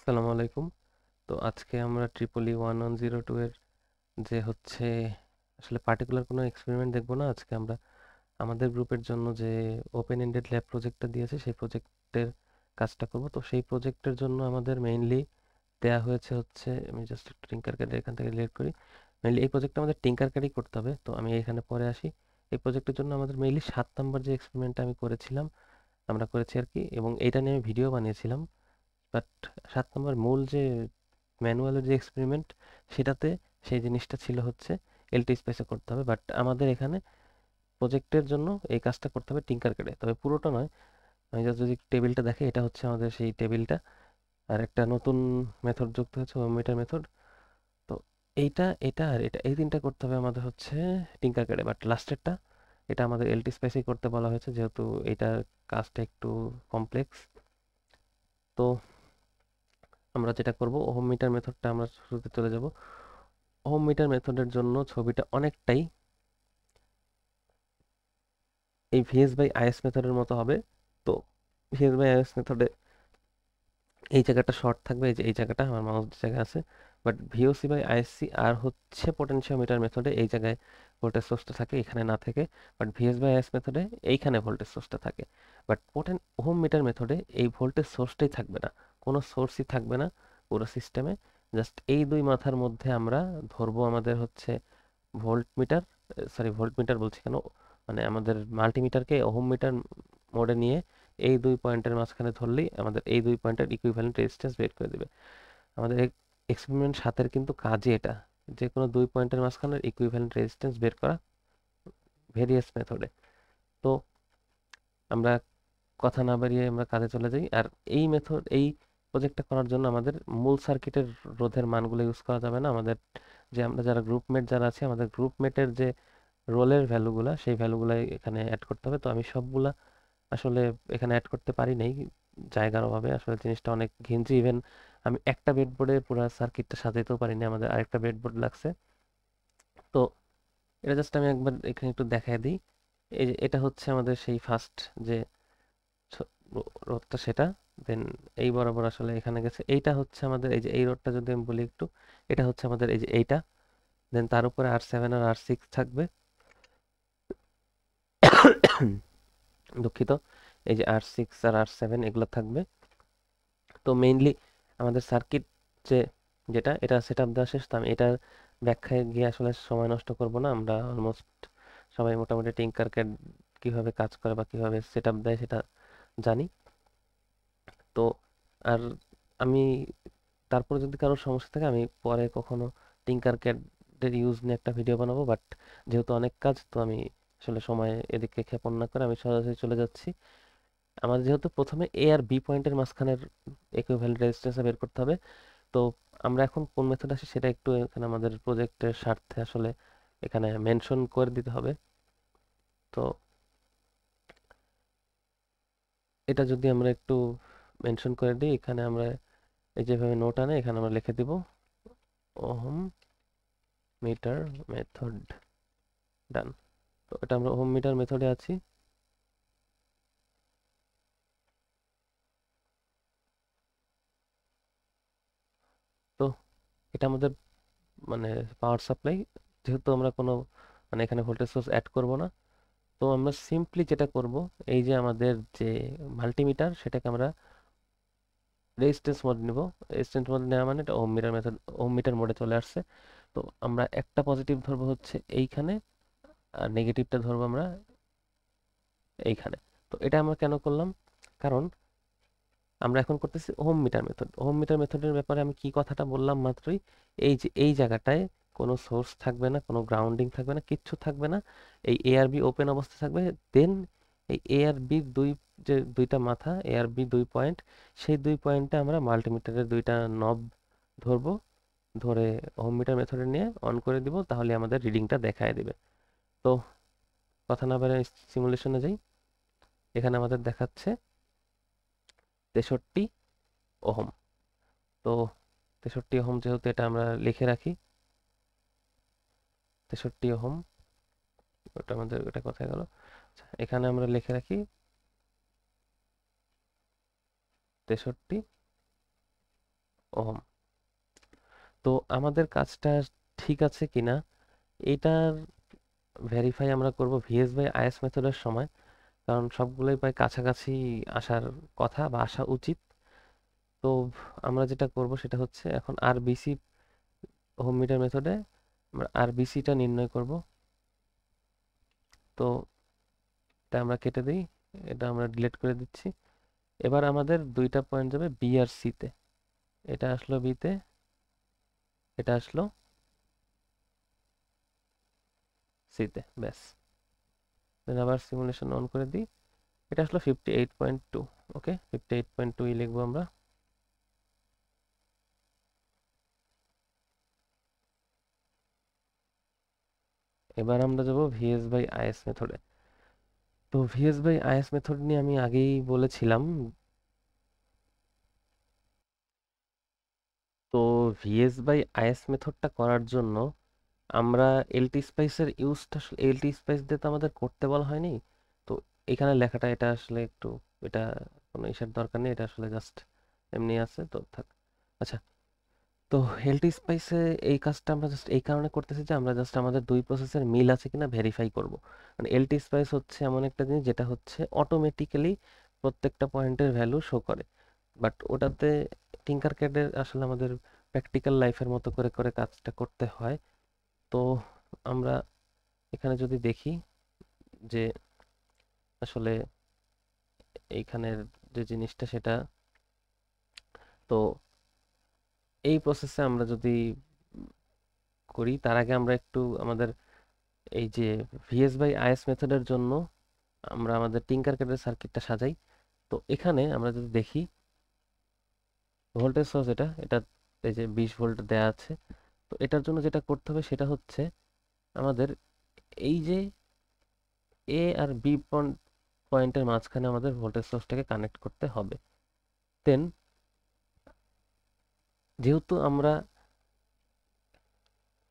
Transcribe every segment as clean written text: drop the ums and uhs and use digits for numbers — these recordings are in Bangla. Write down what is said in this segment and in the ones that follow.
আসসালামু আলাইকুম। তো আজকে আমরা ট্রিপলি 1102 এর যে হচ্ছে আসলে পার্টিকুলার কোনো এক্সপেরিমেন্ট দেখব না। আজকে আমরা আমাদের গ্রুপের জন্য যে ওপেন এন্ডেড ল্যাব প্রজেক্টটা দিয়েছে সেই প্রজেক্টের কাজটা করব। তো সেই প্রজেক্টের জন্য আমাদের মেইনলি দেয়া হয়েছে হচ্ছে, আমি জাস্ট একটু টিঙ্কারক্যাড এখান থেকে ডিলিট করি। মেইনলি এই প্রজেক্টটা আমাদের টিঙ্কারক্যাডই করতে হবে। তো আমি এখানে পরে আসি। এই প্রজেক্টের জন্য আমাদের মেইনলি 7 নম্বর যে এক্সপেরিমেন্টটা আমি করেছিলাম, আমরা করেছি আর কি, এবং এইটা নিয়ে আমি ভিডিও বানিয়েছিলাম। বাট 7 নম্বর মূল যে ম্যানুয়ালের যে এক্সপেরিমেন্ট, সেটাতে সেই জিনিসটা ছিল হচ্ছে এলটি স্পেসে করতে হবে। বাট আমাদের এখানে প্রজেক্টের জন্য এই কাজটা করতে হবে টিঙ্কারক্যাডে, তবে পুরোটা নয়। আমি যদি টেবিলটা দেখে, এটা হচ্ছে আমাদের সেই টেবিলটা। আর একটা নতুন মেথড যুক্ত হয়েছে, ওহমমিটার মেথড। তো এটা আর এটা, এই তিনটা করতে হবে আমাদের হচ্ছে টিঙ্কারক্যাডে। বাট লাস্টেরটা এটা আমাদের এলটি স্পেসেই করতে বলা হয়েছে, যেহেতু এটার কাজটা একটু কমপ্লেক্স। তো আমরা যেটা করব, ওহম মিটার মেথডটা আমরা শুরুতে চলে যাব। ওহম মিটার মেথডের জন্য ছবিটা অনেকটাই এই ভিএস বাই আইএস মেথডের মতো হবে। তো ভিএস বাই আইএস মেথডে এই জায়গাটা শর্ট থাকবে, এই যে এই জায়গাটা আমার মাউস জায়গা আছে। বাট ভিওসি বাই আইএসসি আর হচ্ছে পোটেনশিওমিটার মেথডে এই জায়গায় ভোল্টেজ সোর্সটা থাকে, এখানে না থাকে। বাট ভিএস বাই আইএস মেথডে এইখানে ভোল্টেজ সোর্সটা থাকে। বাট ওহম মিটার মেথডে এই ভোল্টেজ সোর্সটাই থাকবে না, কোনো সোর্সই থাকবে না পুরো সিস্টেমে। জাস্ট এই দুই মাথার মধ্যে আমরা ধরবো আমাদের হচ্ছে volt metre, sorry volt metre বলছি কেন, মানে আমাদের মাল্টিমিটারকে ওহম মিটার মোডে নিয়ে এই দুই পয়েন্টের মাঝখানে ধরলেই আমাদের এই দুই পয়েন্টের ইকুইভ্যালেন্ট রেজিস্ট্যান্স বের করে দেবে। আমাদের এক্সপেরিমেন্ট 7-এর কিন্তু কাজই এটা, যে কোনো দুই পয়েন্টের মাঝখানের ইকুইভ্যালেন্ট রেজিস্ট্যান্স বের করা ভেরিয়াস মেথডে। তো আমরা কথা না বাড়িয়ে আমরা কাজে চলে যাই। আর এই প্রজেক্টটা করার জন্য আমাদের মূল সার্কিটের রোধের মানগুলো ইউজ করা যাবে না। আমাদের যে আমরা যারা গ্রুপমেট যারা আছে, আমাদের গ্রুপমেটের যে রোলের ভ্যালুগুলা, সেই ভ্যালুগুলা এখানে অ্যাড করতে হবে। তো আমি সবগুলা আসলে এখানে অ্যাড করতে পারি নাই জায়গার অভাবে। আসলে জিনিসটা অনেক ঘিঞ্জি, ইভেন আমি একটা বেডবোর্ডে পুরো সার্কিটটা সাজাইতেও পারিনি, আমাদের আরেকটা বেডবোর্ড লাগছে। তো এটা জাস্ট আমি একবার এখানে একটু দেখায় দিই। এই যে এটা হচ্ছে আমাদের সেই ফার্স্ট যে রোডটা, সেটা দেন এই বরাবর আসলে এখানে গেছে। এইটা হচ্ছে আমাদের এই যে এই রোডটা, যদি আমি বলি একটু, এটা হচ্ছে আমাদের এই যে এইটা। দেন তার উপরে R7 আর R6 থাকবে। দুঃখিত, এই যে R6 আর R7 এগুলো থাকবে। তো মেইনলি আমাদের সার্কিট যে যেটা এটা সেট আপ দেওয়া শেষ। তো আমি এটার ব্যাখ্যায় গিয়ে আসলে সময় নষ্ট করব না। আমরা অলমোস্ট সবাই মোটামুটি টিঙ্কারক্যাড কিভাবে কাজ করে বা কিভাবে সেট আপ দেয় সেটা জানি। তো আর আমি তারপরে যদি কারোর সমস্যা থাকে, আমি পরে কখনো টিঙ্কারক্যাডের ইউজ নিয়ে একটা ভিডিও বানাবো। বাট যেহেতু অনেক কাজ, তো আমি আসলে সময় এদিকে ক্ষেপণ না করে আমি সরাসরি চলে যাচ্ছি। আমাদের যেহেতু প্রথমে এ আর বি পয়েন্টের মাঝখানের ইকুইভ্যালেন্ট রেজিস্ট্যান্স বের করতে হবে। তো আমরা এখন কোন মেথড আসি সেটা একটু এখানে আমাদের প্রজেক্টের স্বার্থে আসলে এখানে মেনশন করে দিতে হবে। তো এটা যদি আমরা একটু মেনশন করে দিই, এখানে আমরা এই যেভাবে নোট আনে এখানে আমরা লিখে দিব ওহম মিটার মেথড, ডান। তো এটা আমরা ওহম মিটার মেথডে আছি। তো এটা আমাদের মানে পাওয়ার সাপ্লাই, যেহেতু আমরা কোনো মানে এখানে ভোল্টেজ সোর্স অ্যাড করব না। তো আমরা সিম্পলি যেটা করব, এই যে আমাদের যে মাল্টিমিটার, সেটাকে আমরা রেজিস্ট্যান্স মোড নিব। রেজিস্ট্যান্স মোড নেওয়া মানে এটা ohm meter method, ohm meter মোডে চলে আসছে। তো আমরা একটা পজিটিভ ধরবো হচ্ছে এইখানে, আর নেগেটিভটা ধরবো আমরা এইখানে। তো এটা আমরা কেন করলাম, কারণ আমরা এখন করতেছি ohm meter method. Ohm meter মেথডের ব্যাপারে আমি কি কথাটা বললাম মাত্রই, এই যে এই জায়গাটায় কোনো সোর্স থাকবে না, কোনো গ্রাউন্ডিং থাকবে না, কিচ্ছু থাকবে না। এই এ আর বি ওপেন অবস্থা থাকবে। দেন এই এ আর বি যে দুইটা মাথা, এ আর বি দুই পয়েন্ট, সেই দুই পয়েন্টে আমরা মাল্টিমিটারের দুইটা নব ধরবো। ধরে ওহম মিটার মেথডে নিয়ে অন করে দিব, তাহলে আমাদের রিডিংটা দেখায় দিবে। তো কথা না বলে সিমুলেশনে যাই। এখানে আমাদের দেখাচ্ছে 63 ওহম। তো 63 ওহম, যেহেতু এটা আমরা লিখে রাখি 63 ওহম, ওটা আমাদের ওটা কোথায় গেল, আচ্ছা, এখানে আমরা লিখে রাখি 63 ওহম। তো আমাদের কাজটা ঠিক আছে কিনা এটার ভেরিফাই আমরা করব ভিএস বাই আইএস মেথডের সময়, কারণ সবগুলোই প্রায় কাছাকাছি আসার কথা বা আসা উচিত। তো আমরা যেটা করব সেটা হচ্ছে এখন আরবিসি হোম মিটার মেথডে আমরা আরবিসিটা নির্ণয় করব। তো এটা আমরা কেটে দিই, এটা আমরা ডিলিট করে দিচ্ছি। এবার আমাদের দুইটা পয়েন্ট যাবে বি আর সিতে। এটা আসলো বিতে, এটা আসলো সিতে, ব্যাস। দেন আবার সিমুলেশন অন করে দিই, এটা আসলো 58.2। ওকে, 58.2 লিখবো আমরা। এবার আমরা যাব ভিএস বাই আইএস মেথডে। তো ভিএস বাই আইএস মেথড নিয়ে আমি আগেই বলেছিলাম। তো ভিএস বাই আইএস মেথডটা করার জন্য আমরা এলটি স্পাইসের ইউজটা, এলটি স্পাইস দিয়ে তো আমাদের করতে বলা হয়নি। তো এখানে লেখাটা এটা আসলে একটু, এটা কোনো ইসের দরকার নেই, এটা আসলে জাস্ট এমনি আছে তো থাক। আচ্ছা, তো এলটি স্পাইসে এই কাজটা আমরা জাস্ট এই কারণে করতেছি যে আমরা জাস্ট আমাদের দুই প্রসেসের মিল আছে কিনা ভেরিফাই করব। মানে এলটি স্পাইস হচ্ছে এমন একটা জিনিস যেটা হচ্ছে অটোমেটিক্যালি প্রত্যেকটা পয়েন্টের ভ্যালু শো করে। বাট ওটাতে টিঙ্কারক্যাডের আসলে আমাদের প্র্যাকটিক্যাল লাইফের মতো করে করে কাজটা করতে হয়। তো আমরা এখানে যদি দেখি যে আসলে এইখানের যে জিনিসটা সেটা, তো এই প্রসেসে আমরা যদি করি তার আগে আমরা একটু আমাদের এই যে ভিএস বাই আইএস মেথডের জন্য আমরা আমাদের টিঙ্কারক্যাডের সার্কিটটা সাজাই। তো এখানে আমরা যদি দেখি ভোল্টেজ সোর্স, এটা এটা এই যে 20 ভোল্ট দেয়া আছে। তো এটার জন্য যেটা করতে হবে সেটা হচ্ছে আমাদের এই যে এ আর বি পয়েন্টের মাঝখানে আমাদের ভোল্টেজ সোর্সটাকে কানেক্ট করতে হবে। দেন যেহেতু আমরা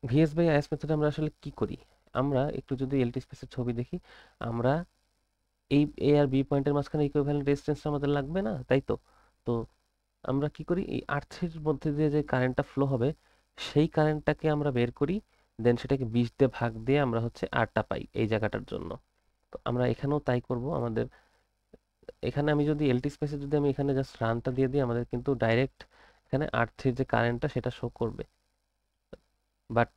ভিএস বাই আইএস মেথডে আমরা আসলে কি করি, আমরা একটু যদি এলটি স্পেসের ছবি দেখি, আমরা এই এ আর বি পয়েন্টের মাঝখানে ইকুইভ্যালেন্ট রেজিস্ট্যান্সটা আমাদের লাগবে না, তাই তো? তো আমরা কি করি, এই আর্থের মধ্যে দিয়ে যে কারেন্টটা ফ্লো হবে সেই কারেন্টটাকে আমরা বের করি। দেন সেটাকে 20 দিয়ে ভাগ দিয়ে আমরা হচ্ছে আরটা পাই এই জায়গাটার জন্য। তো আমরা এখানেও তাই করব। আমাদের এখানে আমি যদি এলটি স্পেসে যদি আমি এখানে জাস্ট রানটা দিয়ে দিই, আমাদের কিন্তু ডাইরেক্ট এখানে আর্থের যে কারেন্টটা সেটা শো করবে। বাট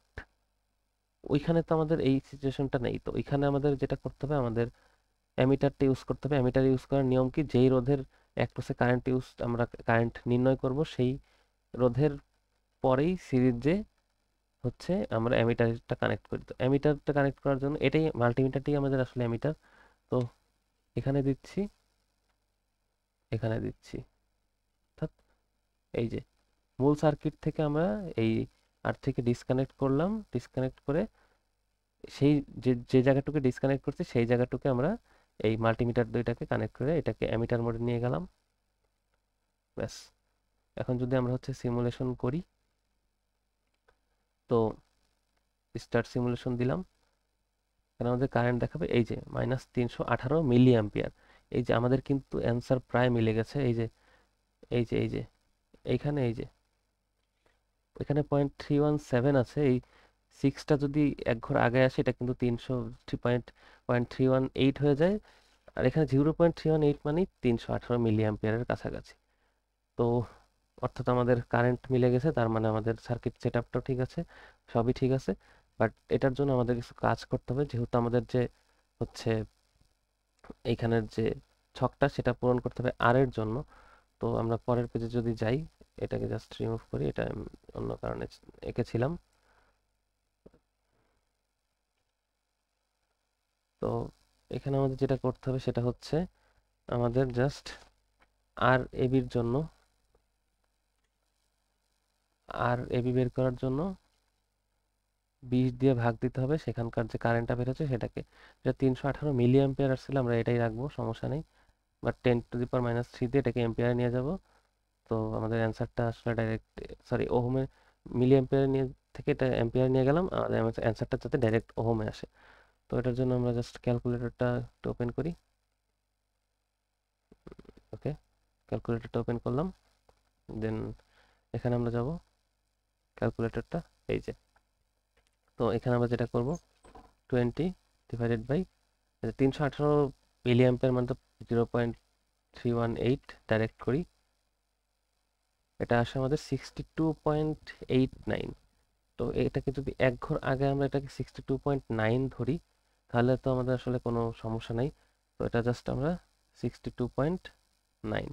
ওইখানে তো আমাদের এই সিচুয়েশনটা নেই। তো ওইখানে আমাদের যেটা করতে হবে, আমাদের অ্যামিটারটা ইউজ করতে হবে। অ্যামিটার ইউজ করার নিয়ম কি, যেই রোধের অ্যাক্রসে কারেন্ট আমরা কারেন্ট নির্ণয় করব সেই রোধের পরেই সিরিজে হচ্ছে আমরা অ্যামিটারটা কানেক্ট করি। তো অ্যামিটারটা কানেক্ট করার জন্য এটাই মাল্টিমিটারটাই আমাদের আসলে অ্যামিটার। তো এখানে দিচ্ছি, এখানে দিচ্ছি, অর্থাৎ এই যে মূল সার্কিট থেকে আমরা এই আর থেকে ডিসকানেক্ট করলাম, ডিসকানেক্ট করে সেই যে যে জায়গাটুকু ডিসকানেক্ট করছি সেই জায়গাটুকু আমরা এই মাল্টিমিটার দুইটাকে কানেক্ট করে এটাকে অ্যামিটার মোডে নিয়ে গেলাম, ব্যাস। এখন যদি আমরা হচ্ছে সিমুলেশন করি, তো স্টার্ট সিমুলেশন দিলাম, এখানে আমাদের কারেন্ট দেখাবে এই যে -318 মিলি অ্যাম্পিয়ার। এই যে আমাদের কিন্তু অ্যান্সার প্রায় মিলে গেছে। এই যে এই যে এই যে এইখানে এই যে এখানে 0.317 আছে। এই সিক্সটা যদি এক ঘর আগে আসে এটা কিন্তু 300.318 হয়ে যায়। আর এখানে 0.318 মানে 318 মিলি অ্যাম্পিয়ারের কাছাকাছি। তো অর্থাৎ আমাদের কারেন্ট মিলে গেছে, তার মানে আমাদের সার্কিট সেট আপটাও ঠিক আছে, সবই ঠিক আছে। বাট এটার জন্য আমাদের কিছু কাজ করতে হবে, যেহেতু আমাদের যে হচ্ছে এইখানের যে ছকটা সেটা পূরণ করতে হবে আর এর জন্য। তো আমরা পরের পেজে যদি যাই, এটাকে জাস্ট রিমুভ করি, এটা আমি অন্য কারণে এঁকেছিলাম। তো এখানে আমাদের যেটা করতে হবে সেটা হচ্ছে আমাদের জাস্ট আর এবির জন্য, আর এবি বের করার জন্য 20 দিয়ে ভাগ দিতে হবে সেখানকার যে কারেন্টটা বের হচ্ছে সেটাকে। এটা 318 মিলি অ্যাম্পিয়ার আসছিল, আমরা এটাই রাখবো, সমস্যা নেই। বাট 10⁻³ দিয়ে এটাকে এম্পিয়ারে নিয়ে যাব। তো আমাদের অ্যান্সারটা আসলে ডাইরেক্ট, সরি ওহমে, মিলি অ্যাম্পিয়ার নিয়ে থেকে এটা অ্যাম্পিয়ার নিয়ে গেলাম, আমাদের অ্যান্সারটা যাতে ডাইরেক্ট ওহমে আসে। তো এটার জন্য আমরা জাস্ট ক্যালকুলেটরটা একটু ওপেন করি। ওকে, ক্যালকুলেটরটা ওপেন করলাম। দেন এখানে আমরা যাব ক্যালকুলেটরটা, এই যে। তো এখানে আমরা যেটা করব 20 ডিভাইডেড বাই 318 মিলি অ্যাম্পিয়ার মানে তো 0.318 ডাইরেক্ট করি, এটা আসে আমাদের 62.89। তো এটাকে যদি এক ঘর আগে আমরা এটাকে 62.9 ধরি তাহলে তো আমাদের আসলে কোনো সমস্যা নাই। তো এটা জাস্ট আমরা 62.9,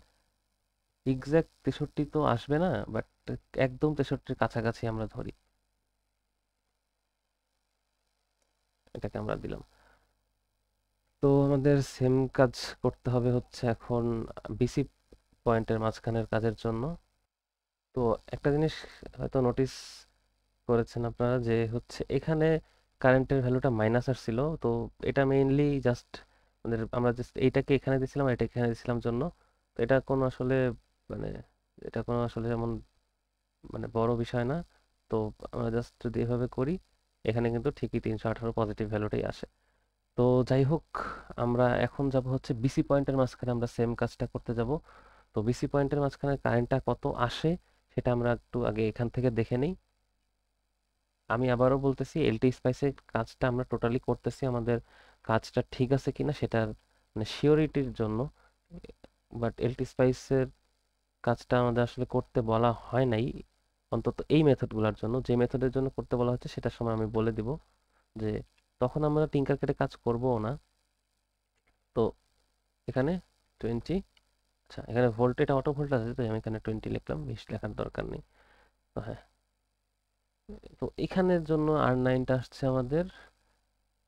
এক্সাক্ট 63 তো আসবে না, বাট একদম 63-র কাছাকাছি আমরা ধরি, এটাকে আমরা দিলাম। তো আমাদের সেম কাজ করতে হবে হচ্ছে এখন বিসি পয়েন্টের মাঝখানের কাজের জন্য। তো একটা জিনিস হয়তো নোটিস করেছেন আপনারা যে হচ্ছে এখানে কারেন্টের ভ্যালুটা মাইনাস আসছিল, তো এটা মেইনলি জাস্ট আমাদের আমরা জাস্ট এইটাকে এখানে দিয়েছিলাম আর এটা এখানে দিয়েছিলাম জন্য। তো এটা কোনো আসলে মানে এটা কোনো আসলে যেমন মানে বড় বিষয় না। তো আমরা জাস্ট যদি এভাবে করি এখানে কিন্তু ঠিকই 318 পজিটিভ ভ্যালুটাই আসে। তো যাই হোক, আমরা এখন যাব হচ্ছে বিসি পয়েন্টের মাঝখানে আমরা সেম কাজটা করতে যাব। তো বিসি পয়েন্টের মাঝখানে কারেন্টটা কত আসে সেটা আমরা একটু আগে এখান থেকে দেখে নিই। আমি আবারও বলতেছি, এলটি স্পাইসের কাজটা আমরা টোটালি করতেছি আমাদের কাজটা ঠিক আছে কিনা সেটার মানে শিওরিটির জন্য। বাট এলটি স্পাইসের কাজটা আমাদের আসলে করতে বলা হয় নাই, অন্তত এই মেথডগুলোর জন্য। যে মেথডের জন্য করতে বলা হচ্ছে সেটার সময় আমি বলে দিব যে তখন আমরা টিঙ্কার কেটে কাজ করবো না। তো এখানে 20, আচ্ছা এখানে ভোল্ট, এটা অটো ভোল্ট আছে তো আমি এখানে 20 লিখলাম, 20 লেখার দরকার নেই। তো হ্যাঁ, তো এখানের জন্য আর নাইনটা আসছে আমাদের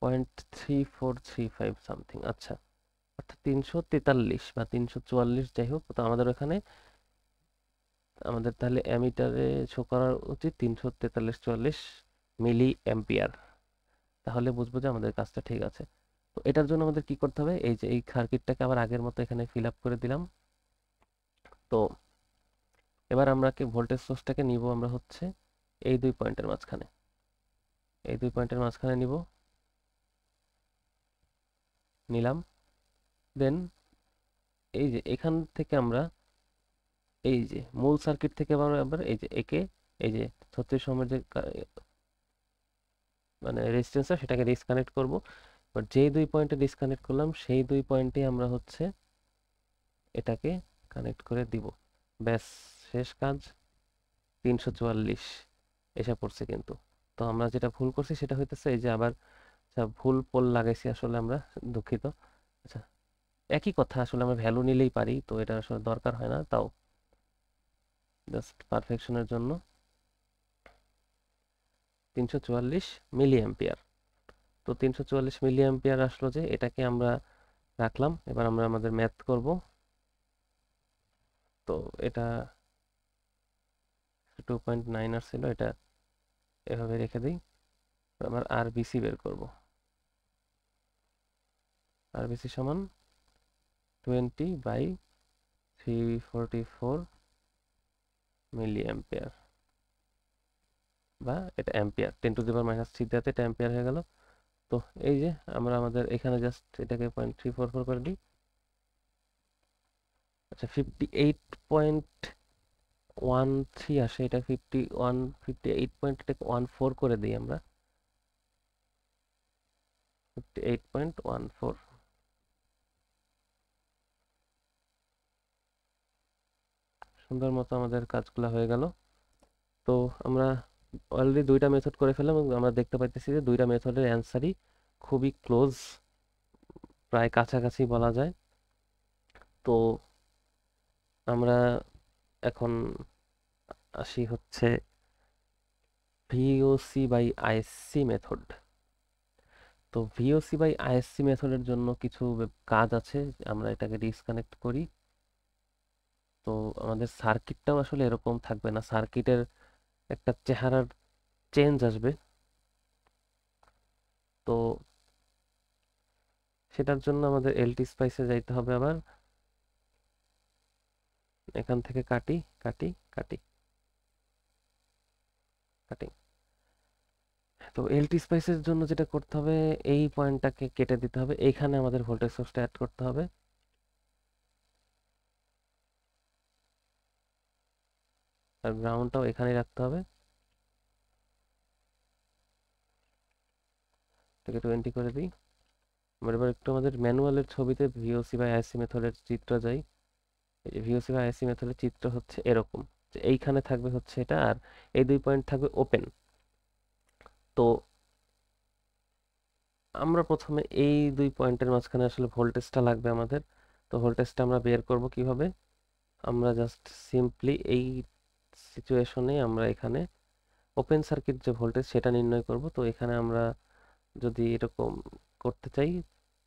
0.3435 সামথিং। আচ্ছা, অর্থাৎ 343 বা 344 যাই হোক। তো আমাদের ওখানে আমাদের তাহলে অ্যামিটারে শো করার উচিত 343-44 মিলি অ্যাম্পিয়ার, তাহলে বুঝবো যে আমাদের কাজটা ঠিক আছে। তো এটার জন্য আমাদের কি করতে হবে, এই যে এই সার্কিটটাকে আবার আগের মতো এখানে ফিল আপ করে দিলাম। তো এবার আমরা কি ভোল্টেজ সোর্সটাকে নিব আমরা হচ্ছে এই দুই পয়েন্টের মাঝখানে, এই দুই পয়েন্টের মাঝখানে নিব, নিলাম। দেন এই যে এখান থেকে আমরা এই যে মূল সার্কিট থেকে আবার আবার এই যে একে এই যে 36 ohms যে মানে রেজিস্ট্যান্সটা সেটাকে ডিসকানেক্ট করব। বাট যেই দুই পয়েন্টে ডিসকানেক্ট করলাম সেই দুই পয়েন্টে আমরা হচ্ছে এটাকে কানেক্ট করে দিব। ব্যাস, শেষ কাজ। 344 এসে পড়ছে কিন্তু। তো আমরা যেটা ভুল করছি সেটা হইতেছে এই যে আবার, আচ্ছা ভুল পোল লাগাইছি আসলে আমরা, দুঃখিত। আচ্ছা, একই কথা আসলে আমরা ভ্যালু নিলেই পারি, তো এটা আসলে দরকার হয় না, তাও জাস্ট পারফেকশনের জন্য 344 মিলি অ্যাম্পিয়ার। তো 344 মিলি অ্যাম্পিয়ার আসলো, যে এটাকে আমরা রাখলাম। এবার আমরা আমাদের ম্যাথ করব। তো এটা 2.9 আসছিল, এটা এভাবে রেখে দিই। আবার আরবিসি বের করব। আরবিসি সমান 20/344 মিলি অ্যাম্পিয়ার, বা এটা অ্যাম্পিয়ার, 10⁻³ দেওয়াতে এটা অ্যাম্পিয়ার হয়ে গেল। তো এই যে আমরা আমাদের এখানে জাস্ট এটাকে 0.344 করে দিই। আচ্ছা, 58.13 আসে, এটা 58 এটাকে 14 করে দিই আমরা, 58.14। সুন্দর মতো আমাদের কাজগুলো হয়ে গেল। তো আমরা অলরেডি দুইটা মেথড করে ফেললাম এবং আমরা দেখতে পাইতেছি যে দুইটা মেথডের অ্যান্সারই খুবই ক্লোজ, প্রায় কাছাকাছি বলা যায়। তো আমরা এখন আসি হচ্ছে ভিওসি বাই আইএসসি মেথড। তো ভিওসি বাই আইএসসি মেথডের জন্য কিছু কাজ আছে, আমরা এটাকে ডিসকানেক্ট করি। তো আমাদের সার্কিটটাও আসলে এরকম থাকবে না, সার্কিটের একটা চেহারার চেঞ্জ আসবে। তো সেটার জন্য আমাদের এলটি স্পাইসে যাইতে হবে আবার। এখান থেকে কাটি কাটি কাটি কাটি। তো এলটি স্পাইসের জন্য যেটা করতে হবে, এই পয়েন্টটাকে কেটে দিতে হবে, এইখানে আমাদের ভোল্টেজ সোর্সটা অ্যাড করতে হবে। আর গ্রাউন্ডটাও এখানেই রাখতে হবে। এটাকে 20 করে দিই। আমরা এবার একটু আমাদের ম্যানুয়ালের ছবিতে ভিওসি বাই আইসি মেথডের চিত্র যাই। এই যে ভিওসি বাই আইসি মেথডের চিত্র হচ্ছে এরকম, যে এইখানে থাকবে হচ্ছে এটা, আর এই 2 পয়েন্ট থাকবে ওপেন। তো আমরা প্রথমে এই 2 পয়েন্টের মাঝখানে আসলে ভোল্টেজটা লাগবে আমাদের। তো ভোল্টেজটা আমরা বের করব কিভাবে? আমরা জাস্ট সিম্পলি এই সিচুয়েশনে আমরা এখানে ওপেন সার্কিট যে ভোল্টেজ সেটা নির্ণয় করব। তো এখানে আমরা যদি এরকম করতে চাই,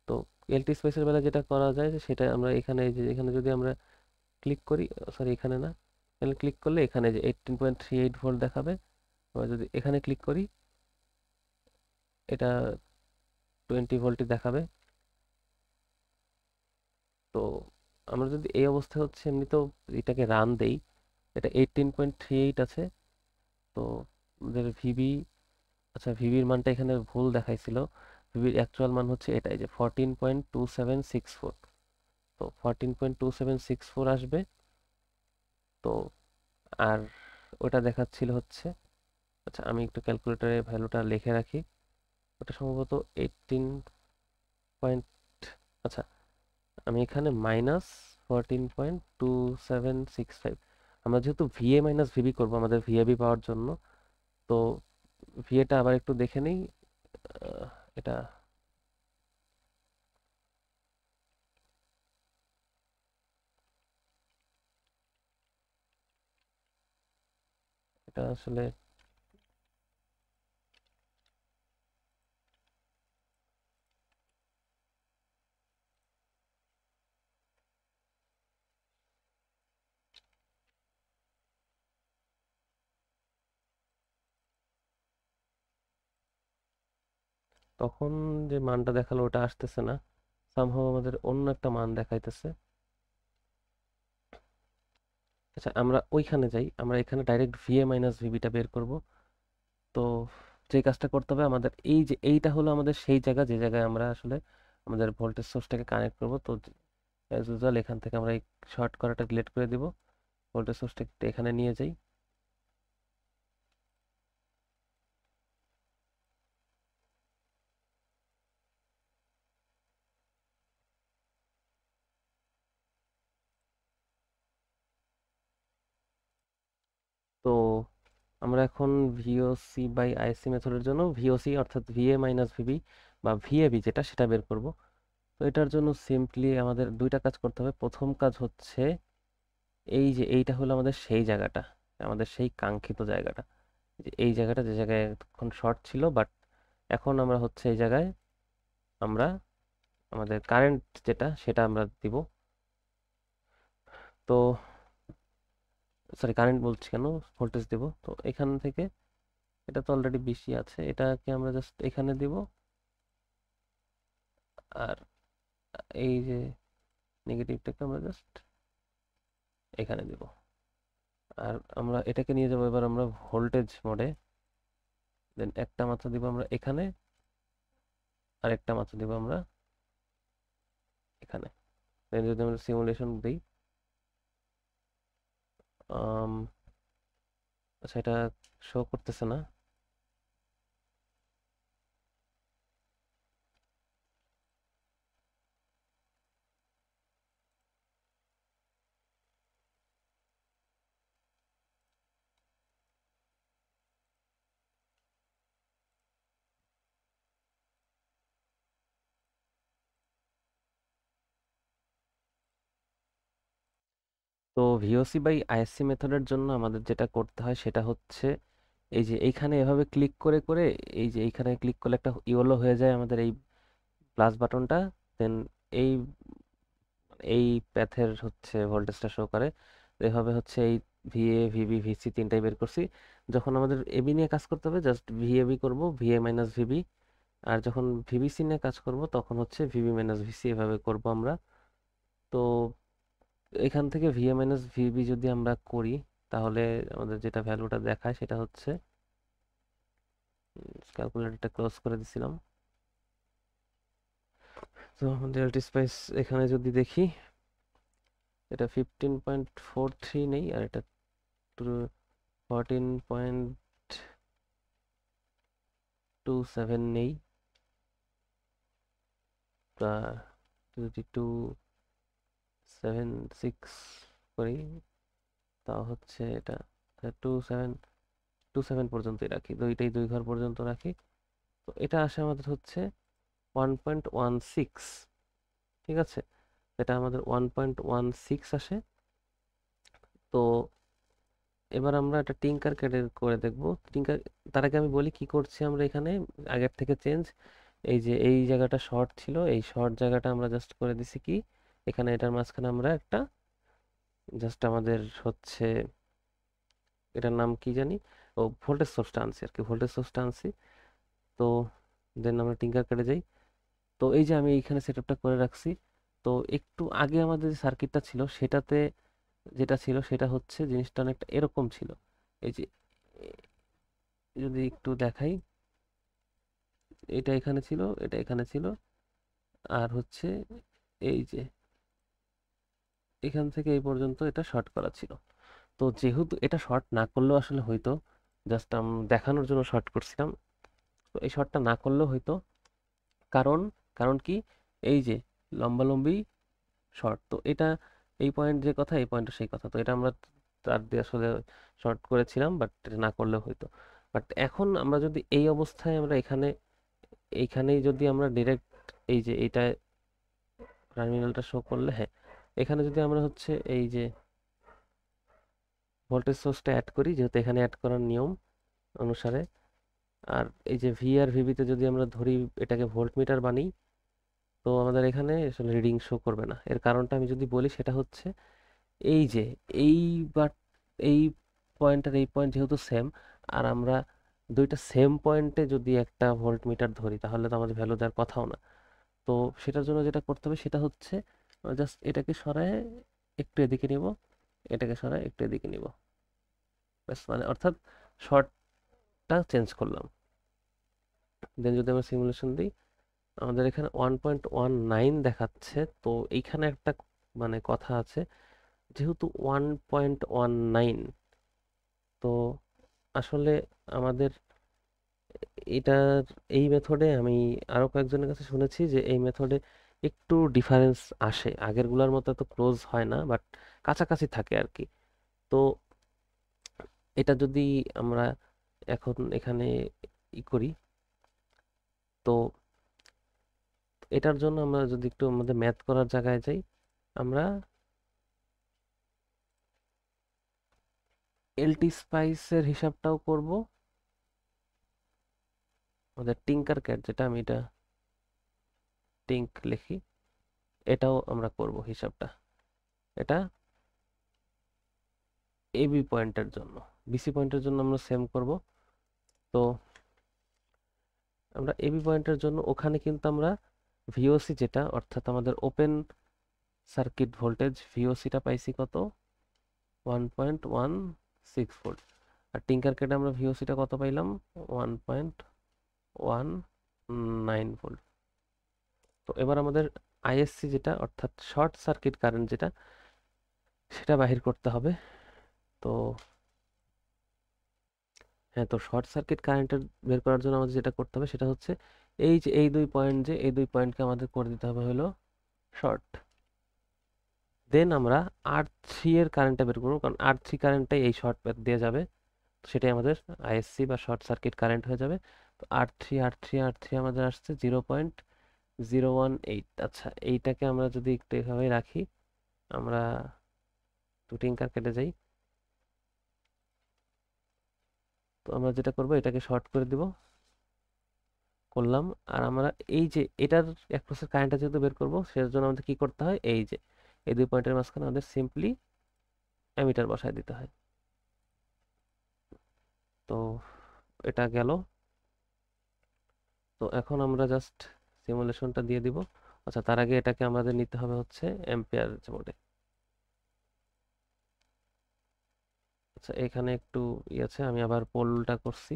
তো এলটি স্পেসের বেলা যেটা করা যায় যে সেটা আমরা এখানে, যে এখানে যদি আমরা ক্লিক করি, সরি এখানে না, এখানে ক্লিক করলে এখানে যে 18.38 ভোল্ট দেখাবে। আমরা যদি এখানে ক্লিক করি, এটা 20 ভোল্টই দেখাবে। তো আমরা যদি এই অবস্থা হচ্ছে এমনিতেও এটাকে রান দেই, এটা 18.38 আছে। তো আমাদের ভিবি, আচ্ছা ভিবির মানটা এখানে ভুল দেখাইছিল। ভিবির অ্যাকচুয়াল মান হচ্ছে এটাই, যে 14.2764। তো 14.2764 আসবে। তো আর ওটা দেখাচ্ছিল হচ্ছে, আচ্ছা আমি একটু ক্যালকুলেটরে ভ্যালুটা লিখে রাখি। ওটা সম্ভবত 18 পয়েন্ট, আচ্ছা আমি এখানে -14.2765। আমরা যেহেতু ভিএ মাইনাস ভিবি করবো আমাদের ভিএবি পাওয়ার জন্য, তো ভিএটা আবার একটু দেখে নেই। আহ, এটা এটা আসলে তখন যে মানটা দেখালো ওটা আসতেছে না, সামহাও আমাদের অন্য একটা মান দেখাইতেছে। আচ্ছা আমরা ওইখানে যাই, আমরা এখানে ডাইরেক্ট ভিএ মাইনাস ভিবিটা বের করব। তো যে কাজটা করতে হবে আমাদের, এই যে এইটা হলো আমাদের সেই জায়গা যে জায়গায় আমরা আসলে আমাদের ভোল্টেজ সোর্সটাকে কানেক্ট করব। তো অ্যাজ ইউজুয়াল এখান থেকে আমরা এই শর্ট করাটা ডিলিট করে দিব, ভোল্টেজ সোর্সটা এখানে নিয়ে যাই। তো আমরা এখন ভিওসি বাই আইসি মেথডের জন্য ভিওসি অর্থাৎ ভিএ মাইনাস ভিবি বা ভিএবি যেটা সেটা বের করব। তো এটার জন্য সিম্পলি আমাদের দুইটা কাজ করতে হবে। প্রথম কাজ হচ্ছে এই যে এইটা হলো আমাদের সেই জায়গাটা, আমাদের সেই কাঙ্ক্ষিত জায়গাটা, যে এই জায়গাটা যে জায়গায় এখন শর্ট ছিল, বাট এখন আমরা হচ্ছে এই জায়গায় আমরা আমাদের কারেন্ট যেটা সেটা আমরা দিব। তো সরি কারেন্ট বলছি কেন, ভোল্টেজ দিব। তো এখান থেকে এটা তো অলরেডি বেশি আছে, এটাকে আমরা জাস্ট এখানে দিব। আর এই যে নেগেটিভটাকে আমরা জাস্ট এখানে দিব। আর আমরা এটাকে নিয়ে যাবো এবার আমরা ভোল্টেজ মোডে। দেন একটা মাত্রা দিব আমরা এখানে, আর একটা মাত্রা দিব আমরা এখানে। দেন যদি আমরা সিমুলেশন দিই, আম, আচ্ছা এটা শো করতেছে না। তো ভিওসি বাই আইএসসি মেথডের জন্য আমাদের যেটা করতে হয় সেটা হচ্ছে এই যে এইখানে এভাবে ক্লিক করে করে, এই যে এইখানে ক্লিক করলে একটা ইয়েলো হয়ে যায় আমাদের এই প্লাস বাটনটা। দেন এই এই প্যাথের হচ্ছে ভোল্টেজটা শো করে। তো এভাবে হচ্ছে এই ভিএ ভিবি ভিসি তিনটাই বের করছি। যখন আমাদের এবি নিয়ে কাজ করতে হবে জাস্ট ভিএবি করব, ভিএ মাইনাস ভিবি। আর যখন ভিবিসি নিয়ে কাজ করব তখন হচ্ছে ভিবি মাইনাস ভিসি এভাবে করব আমরা। তো এখান থেকে ভিএ মাইনাস ভিবি যদি আমরা করি, তাহলে আমাদের যেটা ভ্যালুটা দেখায় সেটা হচ্ছে, ক্যালকুলেটরটা ক্লোজ করে দিছিলাম। তো আমাদের এলটি স্পাইস এখানে যদি দেখি, এটা 15.43 নেই, আর এটা 14.27 নেই, যদি 276 করি তা হচ্ছে এটা 27 পর্যন্তই রাখি, দুইটাই 2 ঘর পর্যন্ত রাখি। তো এটা আসে আমাদের হচ্ছে 1.16, ঠিক আছে, এটা আমাদের 1.16 আসে। তো এবার আমরা এটা টিঙ্কার কেটে করে দেখব। টিঙ্কার, তার আগে আমি বলি কি করছি আমরা এখানে আগের থেকে চেঞ্জ। এই যে এই জায়গাটা শর্ট ছিল, এই শর্ট জায়গাটা আমরা জাস্ট করে দিছি কি, এখানে এটার মাঝখানে আমরা একটা জাস্ট আমাদের হচ্ছে এটার নাম কি জানি, ও ভোল্টেজ সোর্সটা আনছি আর কি, ভোল্টেজ সোর্সটা আনছি। তো দেন আমরা টিঙ্কার কেটে যাই। তো এই যে আমি এইখানে সেটআপটা করে রাখছি। তো একটু আগে আমাদের যে সার্কিটটা ছিল সেটাতে যেটা ছিল সেটা হচ্ছে জিনিসটা অনেকটা এরকম ছিল। এই যে যদি একটু দেখাই, এটা এখানে ছিল, এটা এখানে ছিল, আর হচ্ছে এই যে এখান থেকে এই পর্যন্ত এটা শর্ট করা ছিল। তো যেহেতু এটা শর্ট না করলেও আসলে হয়তো, জাস্ট দেখানোর জন্য শর্ট করছিলাম। তো এই শর্টটা না করলেও হয়তো, কারণ কারণ কি, এই যে লম্বালম্বি শর্ট, তো এটা এই পয়েন্ট যে কথা, এই পয়েন্টটা সেই কথা, তো এটা আমরা তার দিয়ে আসলে শর্ট করেছিলাম, বাট এটা না করলেও হয়তো। বাট এখন আমরা যদি এই অবস্থায় আমরা এইখানেই যদি আমরা ডিরেক্ট এই যে এইটা টার্মিনালটা শো করলে, হ্যাঁ, এখানে যদি আমরা হচ্ছে এই যে ভোল্টেজ সোর্সটা অ্যাড করি, যেহেতু এখানে অ্যাড করার নিয়ম অনুসারে, আর এই যে ভি আর ভিবিতে যদি আমরা ধরি এটাকে ভোল্টমিটার বানাই, তো আমাদের এখানে আসলে রিডিং শো করবে না। এর কারণটা আমি যদি বলি সেটা হচ্ছে এই যে এই বাট এই পয়েন্ট আর এই পয়েন্ট যেহেতু সেম, আর আমরা দুইটা সেম পয়েন্টে যদি একটা ভোল্টমিটার ধরি তাহলে তো আমাদের ভ্যালু দেওয়ার কথাও না। তো সেটার জন্য যেটা করতে হবে সেটা হচ্ছে জাস্ট এটাকে সরায় একটু এদিকে নিব, এটাকে সরায় একটু এদিকে নিব, ব্যাস, মানে অর্থাৎ শর্টটা চেঞ্জ করলাম। দেন যদি আমরা সিমুলেশন দিই, আমাদের এখানে 1.19 দেখাচ্ছে। তো এইখানে একটা মানে কথা আছে, যেহেতু 1.19, তো আসলে আমাদের এটার এই মেথডে আমি আরো কয়েকজনের কাছে শুনেছি যে এই মেথডে একটু ডিফারেন্স আসে, আগেরগুলোর মতো এত ক্লোজ হয় না, বাট কাছাকাছি থাকে আর কি। তো এটা যদি আমরা এখন এখানে করি, তো এটার জন্য আমরা যদি একটু আমাদের ম্যাথ করার জায়গায় যাই, আমরা এলটি স্পাইসের হিসাবটাও করব, আমাদের টিঙ্কার ক্যাট যেটা, আমি এটা টিঙ্ক লিখি, এটাও আমরা করব হিসাবটা। এটা এবি পয়েন্টের জন্য, বিসি পয়েন্টের জন্য আমরা সেম করব। তো আমরা এবি পয়েন্টের জন্য ওখানে কিন্তু আমরা ভিওসি যেটা, অর্থাৎ আমাদের ওপেন সার্কিট ভোল্টেজ ভিওসিটা পাইছি কত, 1.16 ভোল্ট। আর টিঙ্কার কেটে আমরা ভিওসিটা কত পাইলাম, 1.19 ভোল্ট। তো এবার আমাদের আইএসসি যেটা, অর্থাৎ শর্ট সার্কিট কারেন্ট যেটা, সেটা বাহির করতে হবে। তো হ্যাঁ, তো শর্ট সার্কিট কারেন্টের বের করার জন্য আমাদের যেটা করতে হবে সেটা হচ্ছে এই যে এই দুই পয়েন্ট, যে এই দুই পয়েন্টকে আমাদের করে দিতে হবে হলো শর্ট। দেন আমরা আর3 এর কারেন্টটা বের করবো, কারণ আর3 কারেন্টটাই এই শর্ট পাথ দিয়ে যাবে, তো সেটাই আমাদের আইএসসি বা শর্ট সার্কিট কারেন্ট হয়ে যাবে। তো আর থ্রি আমাদের আসছে 0.018। আচ্ছা, এইটাকে আমরা যদি একটু এভাবে রাখি, আমরা টিঙ্কার কেটে যাই। তো আমরা যেটা করব, এটাকে শর্ট করে দিব, করলাম। আর আমরা এই যে এটার অ্যাক্রসের কারেন্টটা যেহেতু বের করবো, সেটার জন্য আমাদের কি করতে হয়, এই যে এই দুই পয়েন্টের মাঝখানে আমাদের সিম্পলি অ্যামিটার বসায় দিতে হয়। তো এটা গেল। তো এখন আমরা জাস্ট সিমুলেশনটা দিয়ে দিব। আচ্ছা, তার আগে এটাকে আমাদের নিতে হবে হচ্ছে অ্যাম্পিয়ার মোডে। আচ্ছা, এখানে একটু আছে, আমি আবার পোলটা করছি।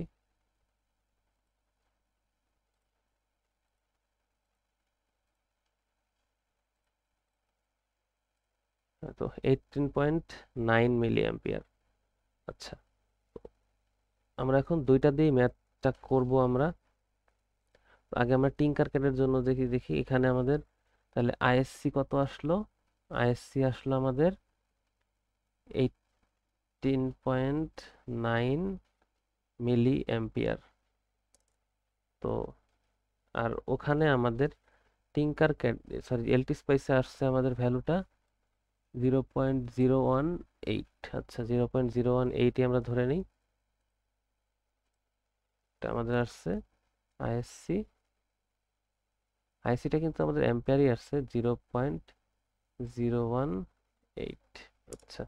তো 18.9 মিলি অ্যাম্পিয়ার। আচ্ছা, আমরা এখন দুইটা দিয়ে ম্যাথটা করব আমরা। আগে আমরা টিঙ্কারক্যাডের জন্য দেখি দেখি এখানে আমাদের তাহলে আইএসসি কত আসলো। আইএসসি আসলো আমাদের 18.9 মিলি অ্যাম্পিয়ার। তো আর ওখানে আমাদের টিঙ্কারক্যাড সরি এলটি স্পাইসে আসছে আমাদের ভ্যালুটা 0.018। আচ্ছা 0.018ই আমরা ধরে নিই, এটা আমাদের আসছে আইএসসি। আইসিটা কিন্তু আমাদের অ্যাম্পিয়ারই আসছে 0.018। আচ্ছা,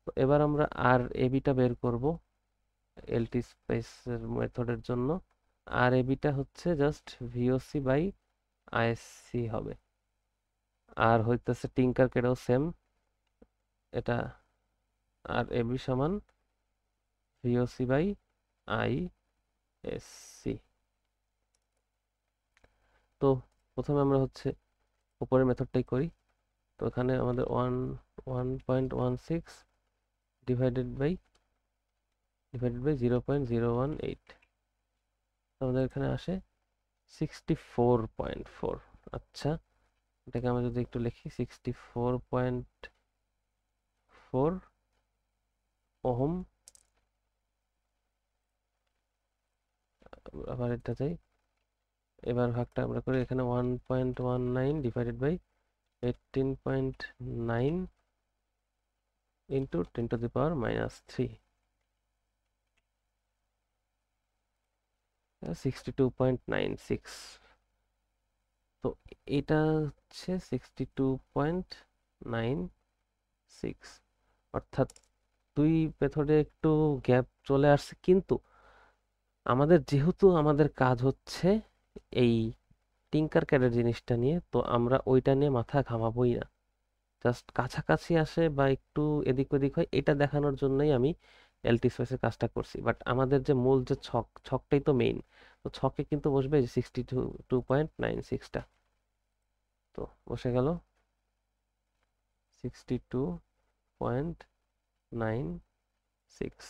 তো এবার আমরা আর এবিটা বের করব এলটি স্পাইসের মেথডের জন্য। আর এবিটা হচ্ছে জাস্ট ভিওসি বাই আইএসসি হবে। আর হইতেছে টিঙ্কারক্যাডও সেম, এটা আর এবি সমান ভিওসি বাই আইএসসি। তো প্রথমে আমরা হচ্ছে উপরের মেথডটাই করি। তো এখানে আমাদের 1.16 ডিভাইডেড বাই 0.018, আমাদের এখানে আসে 64.4। আচ্ছা, এটাকে আমরা যদি একটু লিখি 64.4 ওহম। আবার এটা যাই, এবার ভাগটা আমরা করি এখানে 1.19 ডিভাইডেড বাই 18.9 ইন্টু 10⁻³ 62.96। তো এটা হচ্ছে 62.96, অর্থাৎ দুই মেথডে একটু গ্যাপ চলে আসছে, কিন্তু আমাদের যেহেতু আমাদের কাজ হচ্ছে এই টিঙ্কারক্যাডের জিনিসটা নিয়ে, তো আমরা ওইটা নিয়ে মাথা ঘামাবোই না। জাস্ট কাছাকাছি আসে বা একটু এদিক ওদিক হয় এটা দেখানোর জন্যই আমি এলটি স্পেসের কাজটা করছি। বাট আমাদের যে মূল যে ছকটাই তো মেইন, তো ছকে কিন্তু বসবে যে 62.96টা। তো বসে গেল 62.96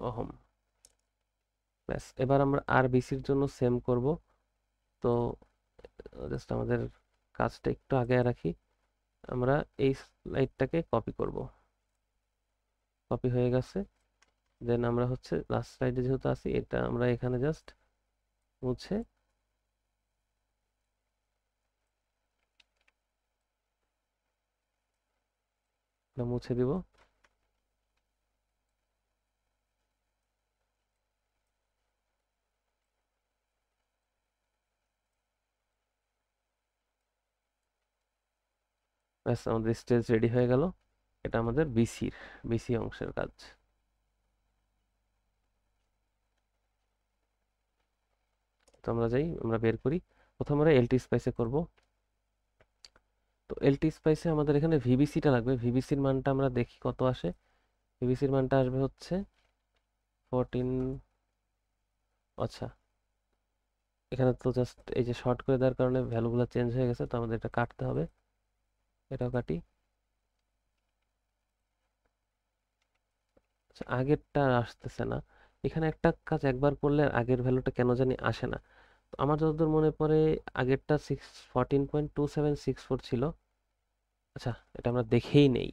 ওহম। ব্যাস, এবার আমরা আর বিসির জন্য সেম করব। তো জাস্ট আমাদের কাজটা একটু আগে রাখি, আমরা এই স্লাইডটাকে কপি করব। কপি হয়ে গেছে, দেন আমরা হচ্ছে লাস্ট স্লাইডে যেহেতু আছি, এটা আমরা এখানে জাস্ট মুছে মুছে দিব। ব্যাস, আমাদের স্টেজ রেডি হয়ে গেল। এটা আমাদের বিসি অংশের কাজ। তো আমরা যাই, আমরা বের করি। প্রথমে আমরা এলটি স্পাইসে করব। তো এলটি স্পাইসে আমাদের এখানে ভিবিসিটা লাগবে। ভিবিসির মানটা আমরা দেখি কত আসে। ভিবিসির মানটা আসবে হচ্ছে 14। আচ্ছা, এখানে তো জাস্ট এই যে শর্ট করে দেওয়ার কারণে ভ্যালুগুলো চেঞ্জ হয়ে গেছে, তো আমাদের এটা কাটতে হবে। এটাও কাটি। আচ্ছা, আগেরটা আর আসতেছে না। এখানে একটা কাজ একবার করলে আর আগের ভ্যালুটা কেন জানি আসে না। তো আমার যতদূর মনে পড়ে আগেরটা 14.2764 ছিল। আচ্ছা, এটা আমরা দেখেই নেই,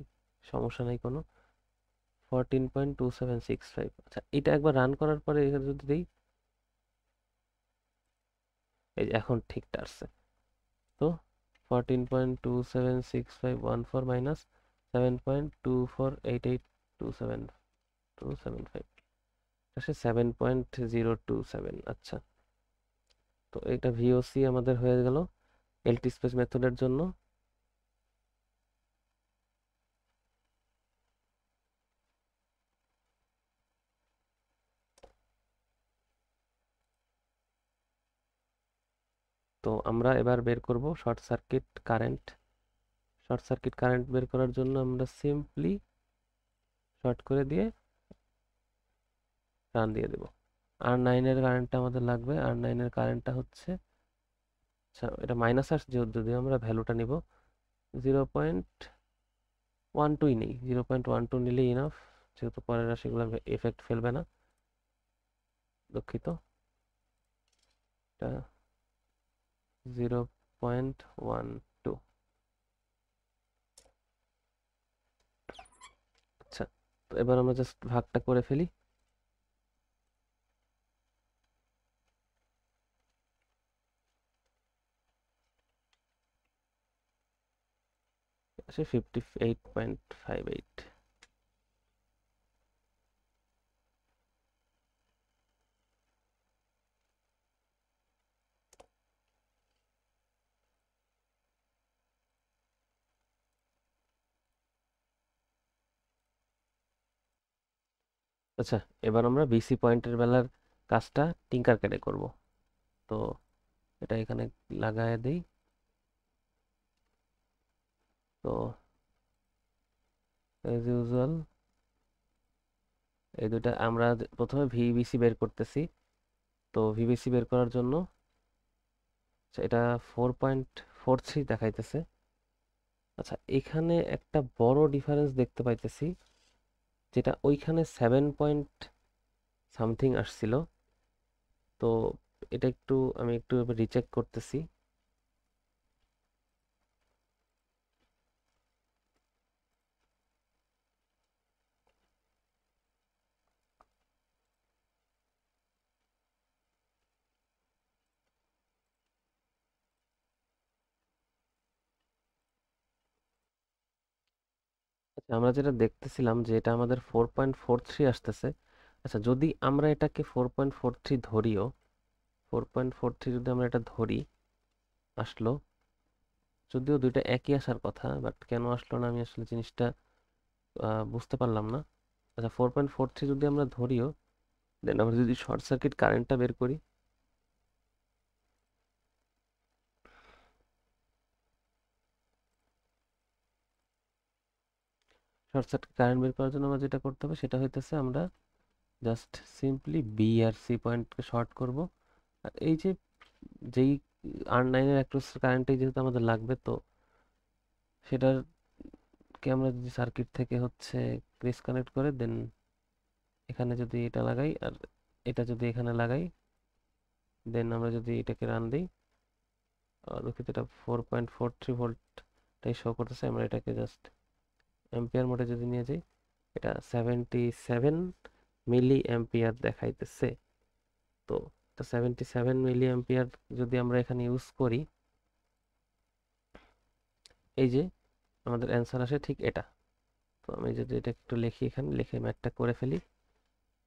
সমস্যা নাই কোনো। 14.2765। আচ্ছা, এটা একবার রান করার পরে এখানে যদি দিই, এই যে এখন ঠিকটা আসছে। তো 14.276514 মাইনাস 7.248827275 আসে 7.027। আচ্ছা, তো এটা ভিওসি আমাদের হয়ে গেল এলটি স্পেস মেথডের জন্য। তো আমরা এবার বের করব short circuit current. Short circuit current বের করার জন্য আমরা সিম্পলি শর্ট করে দিয়ে রান দিয়ে দেব। R9 এর কারেন্টটা আমাদের লাগবে। R9 এর কারেন্টটা হচ্ছে, আচ্ছা এটা মাইনাস আসছে, যদি আমরা ভ্যালুটা নিব 0.12 নেই, 0.12 নিলেই ইনাফ। যেহেতু পরের রাশিগুলো এফেক্ট ফেলবে না, দুঃখিত, এটা 0.12। আচ্ছা, তো এবার আমরা জাস্ট ভাগটা করে ফেলি। আসে 58.58। আচ্ছা, এবার আমরা বিসি পয়েন্টের বেলার কাজটা টিঙ্কার ক্যাডে করব। তো এটা এখানে লাগায় দিই। তো এজ ইউজুয়াল এই দুটা আমরা প্রথমে ভিবিসি বের করতেছি। তো ভিবিসি বের করার জন্য আচ্ছা, এটা 4.43 দেখাইতেছে। আচ্ছা, এখানে একটা বড় ডিফারেন্স দেখতে পাইতেছি, যেটা ওইখানে 7 সামথিং আসছিল। তো এটা একটু আমি একটু রিচেক করতেছি। আচ্ছা, আমরা যেটা দেখতেছিলাম যে এটা আমাদের 4.43 আসতেছে। আচ্ছা, যদি আমরা এটাকে 4.43 ধরিও, 4.43 যদি আমরা এটা ধরি, আসলো, যদিও দুইটা একই আসার কথা, বাট কেন আসলো না আমি আসলে জিনিসটা বুঝতে পারলাম না। আচ্ছা, 4.43 যদি আমরা ধরিও, দেন আমরা যদি শর্ট সার্কিট কারেন্টটা বের করি, শর্ট সার্কিট কারেন্ট বের করার জন্য আমরা যেটা করতে হবে সেটা হইতেছে আমরা জাস্ট সিম্পলি বি আর সি পয়েন্টকে শর্ট করব। আর এই যে যেই R9 এর অ্যাক্রস কারেন্টটাই যেহেতু আমাদের লাগবে, তো সেটারকে আমরা যদি সার্কিট থেকে হচ্ছে ডিসকানেক্ট করে দেন এখানে যদি এটা লাগাই আর এটা যদি এখানে লাগাই, দেন আমরা যদি এটাকে রান দিই, দুঃখিত, এটা 4.43 ভোল্টটাই শো করতেছে। আমরা এটাকে জাস্ট অ্যাম্পিয়ার মোডে যদি নিয়ে যাই, এটা 77 মিলি অ্যাম্পিয়ার দেখাইতেছে। তো 77 মিলি অ্যাম্পিয়ার যদি আমরা এখানে ইউজ করি, এই যে আমাদের অ্যান্সার আসে ঠিক এটা। তো আমি যদি এটা একটু লিখি, এখানে লিখে ম্যাথটা করে ফেলি,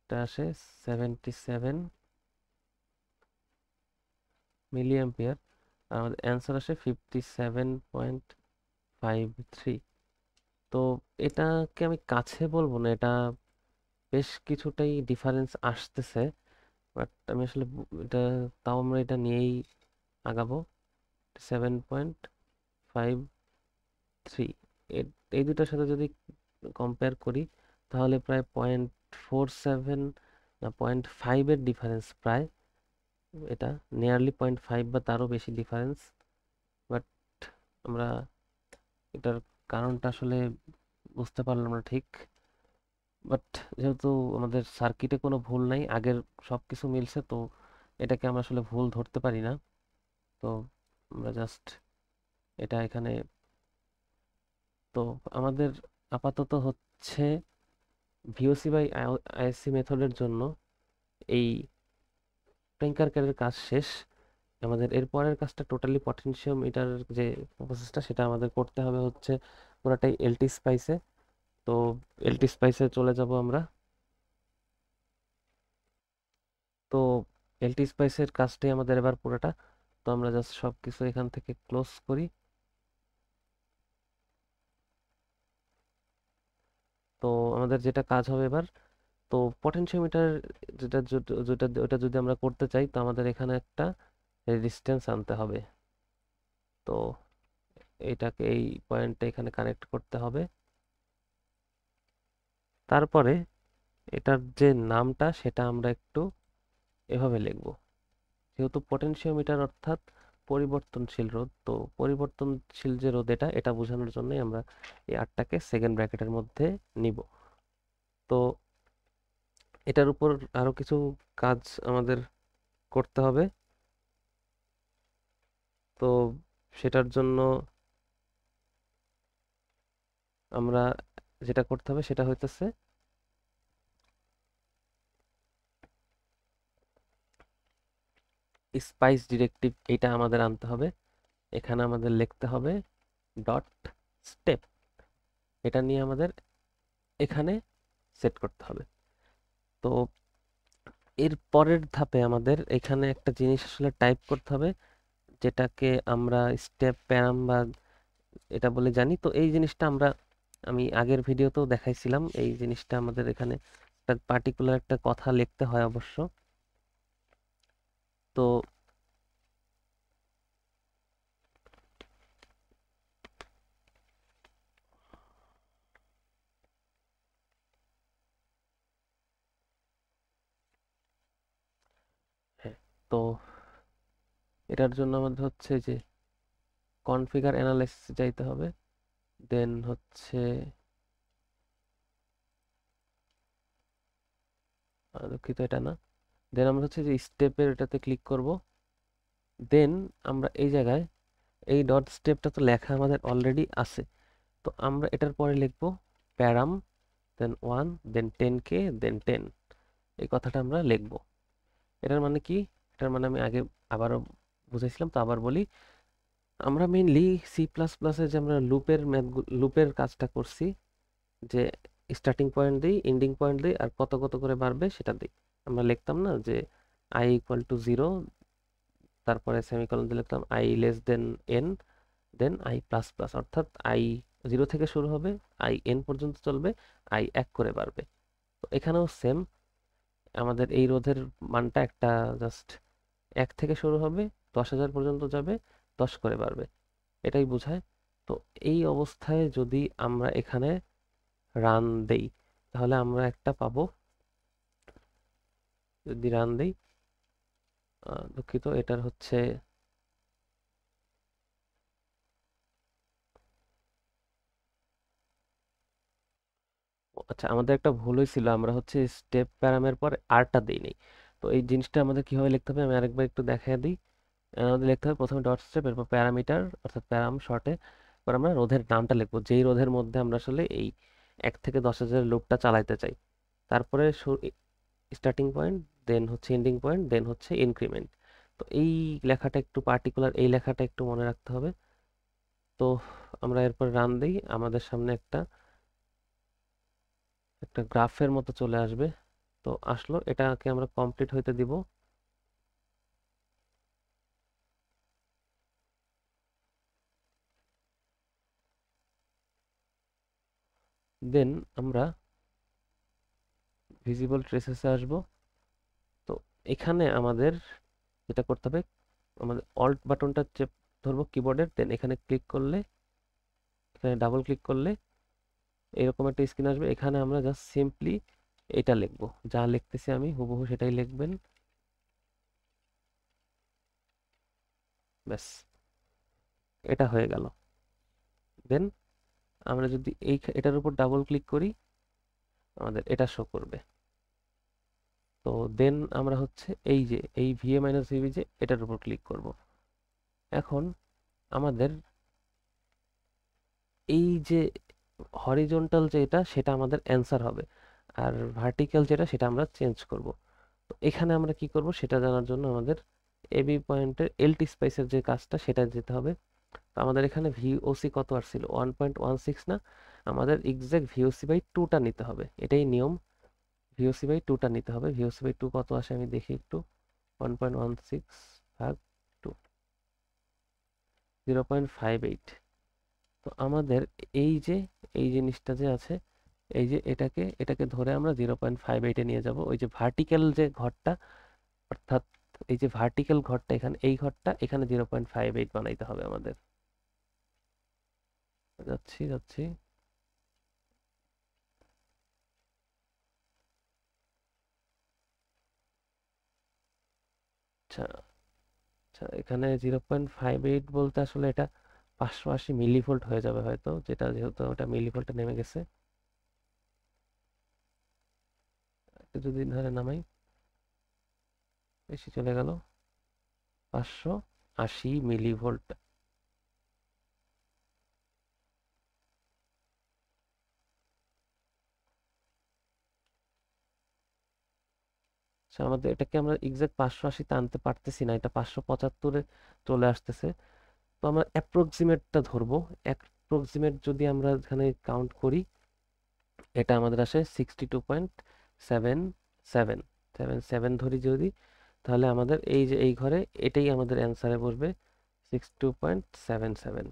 এটা আসে 77 মিলি অ্যাম্পিয়ার, আর আমাদের অ্যান্সার আসে 57.53। তো এটাকে আমি কাছে বলবো না, এটা বেশ কিছুটাই ডিফারেন্স আসতেছে, বাট আমি আসলে এটা, তাও আমরা এটা নিয়েই আগাবো। 7.53 এই দুটার সাথে যদি কম্পেয়ার করি, তাহলে প্রায় 0.47 না 0.5-এর ডিফারেন্স প্রায়। এটা নিয়ারলি 0.5 বা তারও বেশি ডিফারেন্স। বাট আমরা এটার কারণটা আসলে বুঝতে পারলাম না ঠিক। বাট যেহেতু আমাদের সার্কিটে কোনো ভুল নাই, আগের সব কিছু মিলছে, তো এটাকে আমরা আসলে ভুল ধরতে পারি না। তো আমরা জাস্ট এটা এখানে, তো আমাদের আপাতত হচ্ছে ভিওসি বাই আইএসসি মেথডের জন্য এই ট্যাঙ্কার কাজ শেষ। আমাদের এর পরের কাজটা টোটালি পটেনশিওমিটার, যে প্রসেসটা সেটা আমাদের করতে হবে হচ্ছে পুরাটাই এলটি স্পাইসে। তো এলটি স্পাইসে চলে যাব আমরা। তো এলটি স্পাইসের কাজটাই আমাদের এবার পুরোটা। তো আমরা জাস্ট সব কিছু এখান থেকে ক্লোজ করি। তো আমাদের যেটা কাজ হবে এবার, তো পটেনশিওমিটার যেটা যেটা যেটা ওটা যদি আমরা করতে চাই, তো আমাদের এখানে একটা রেজিস্ট্যান্স আনতে হবে। তো এইটাকে এই পয়েন্টটা এখানে কানেক্ট করতে হবে। তারপরে এটার যে নামটা সেটা আমরা একটু এভাবে লিখব, যেহেতু পটেনশিওমিটার অর্থাৎ পরিবর্তনশীল রোধ, তো পরিবর্তনশীল যে রোধ এটা এটা বোঝানোর জন্যই আমরা এই আরটাকে সেকেন্ড ব্র্যাকেটের মধ্যে নিব। তো তো এটার উপর আরো কিছু কাজ আমাদের করতে হবে। তো সেটার জন্য আমরা যেটা করতে হবে সেটা হইতেছে স্পাইস ডিরেক্টিভ, এটা আমাদের আনতে হবে। এখানে আমাদের লিখতে হবে ডট স্টেপ, এটা নিয়ে আমাদের এখানে সেট করতে হবে। তো এর পরের ধাপে আমাদের এখানে একটা জিনিস আসলে টাইপ করতে হবে, যেটাকে আমরা স্টেপ প্যারাম বা এটা বলে জানি। তো এই জিনিসটা আমি আগের ভিডিওতেও দেখাইছিলাম। এই জিনিসটা আমাদের এখানে একটা পার্টিকুলার একটা কথা লিখতে হয় অবশ্য। তো হ্যাঁ, তো এটার জন্য আমাদের হচ্ছে যে কনফিগার অ্যানালাইসিস যাইতে হবে, দেন হচ্ছে দুঃখিত এটা না, দেন আমরা হচ্ছে যে স্টেপের এটাতে ক্লিক করব। দেন আমরা এই জায়গায় এই ডট স্টেপটা তো লেখা আমাদের অলরেডি আছে, তো আমরা এটার পরে লিখব প্যারাম, দেন 1, দেন 10K, দেন 10, এই কথাটা আমরা লিখব। এটার মানে কি? এটার মানে আমি আগে আবারও বুঝাইছিলাম, তো আবার বলি। আমরা মেইনলি সি প্লাস প্লাসে যে আমরা লুপের কাজটা করছি, যে স্টার্টিং পয়েন্ট দিই, এন্ডিং পয়েন্ট দিই, আর কত কত করে বাড়বে সেটা দিই। আমরা লিখতাম না যে i = 0, তারপরে সেমিকলন দিয়ে লিখতাম i<n, then i plus plus, অর্থাৎ i 0 থেকে শুরু হবে, in পর্যন্ত চলবে, এক করে বাড়বে। তো এখানেও সেম, আমাদের এই রোধের মানটা একটা জাস্ট 1 থেকে শুরু হবে, 10,000 পর্যন্ত যাবে, 10 করে বাড়বে, এটাই বোঝায়। তো এই অবস্থায় যদি আমরা এখানে রান দেই, তাহলে আমরা একটা পাবো। যদি রান দেই, দুঃখিত, এটার হচ্ছে আচ্ছা, আমাদের একটা ভুল হয়েছিল, আমরা হচ্ছে স্টেপ প্যারামের পর আরটা দেই নাই। তো এই জিনিসটা আমাদের কিভাবে লিখতে হবে আমি আরেকবার একটু দেখাই দিই। আমাদের লিখতে হবে প্রথমে ডট স্টেপ, এরপর প্যারামিটার অর্থাৎ প্যারাম শর্টে, এবার আমরা রোধের নামটা লিখবো, যেই রোধের মধ্যে আমরা আসলে এই 1 থেকে 10,000 লুপটা চালাইতে চাই। তারপরে স্টার্টিং পয়েন্ট, দেন হচ্ছে এন্ডিং পয়েন্ট, দেন হচ্ছে ইনক্রিমেন্ট। তো এই লেখাটা একটু পার্টিকুলার, এই লেখাটা একটু মনে রাখতে হবে। তো আমরা এরপর রান দিই, আমাদের সামনে একটা একটা গ্রাফের মতো চলে আসবে। তো আসলো, এটাকে আমরা কমপ্লিট হইতে দিব। দেন আমরা ভিজিবল ট্রেসেসে আসব। তো এখানে আমাদের যেটা করতে হবে, আমাদের অল্ট বাটনটা চেপ ধরবো কিবোর্ডের, দেন এখানে ক্লিক করলে, এখানে ডাবল ক্লিক করলে এরকম একটা স্ক্রিন আসবে। এখানে আমরা জাস্ট সিম্পলি এটা লিখবো, যা লিখতেছি আমি হুবহু সেটাই লিখবেন, ব্যাস, এটা হয়ে গেল। দেন আমরা যদি এটার উপর ডাবল ক্লিক করি, আমাদের এটা শো করবে। তো দেন আমরা হচ্ছে এই যে এই ভিএ মাইনাস ভিবি, যে এটার উপর ক্লিক করব। এখন আমাদের এই যে হরিজন্টাল যেটা সেটা আমাদের অ্যান্সার হবে, আর ভার্টিক্যাল যেটা সেটা আমরা চেঞ্জ করব। তো এখানে আমরা কি করব সেটা জানার জন্য আমাদের এবি পয়েন্টের এলটি স্পাইসের যে কাজটা সেটা যেতে হবে। তো আমাদের এখানে ভিওসি কত আসছিল, 1.16 না, আমাদের এক্সাক্ট ভিওসি/2টা নিতে হবে, এটাই নিয়ম। ভিওসি/2টা নিতে হবে। ভিওসি/2 কত আসে আমি দেখি একটু, 1.16 ভাগ 2, 0.58। তো আমাদের এই যে এই জিনিসটা যে আছে, এই যে এটাকে ধরে আমরা 0.58-এ নিয়ে যাব। ওই যে ভার্টিক্যাল যে ঘরটা, অর্থাৎ এই যে ভার্টিক্যাল ঘরটা এখানে, এই ঘরটা এখানে 0.58 বানাইতে হবে আমাদের। যাচ্ছি যাচ্ছি। আচ্ছা আচ্ছা, এখানে 0.58 বলতে আসলে এটা 580 মিলিভোল্ট হয়ে যাবে হয়তো, যেটা যেহেতু ওটা মিলিভোল্টে নেমে গেছে। যদি ধরে নামাই, বেশি চলে গেল, 580 মিলিভোল্ট। আচ্ছা, আমাদের এটাকে আমরা এক্সাক্ট 580-তে আনতে পারতেছি না, এটা 575-এ চলে আসতেছে। তো আমরা অ্যাপ্রক্সিমেটটা ধরবো। অ্যাপ্রক্সিমেট যদি আমরা এখানে কাউন্ট করি, এটা আমাদের আসে 62.777 ধরি যদি, তাহলে আমাদের এই যে এই ঘরে এটাই আমাদের অ্যান্সারে বসবে, 62.77।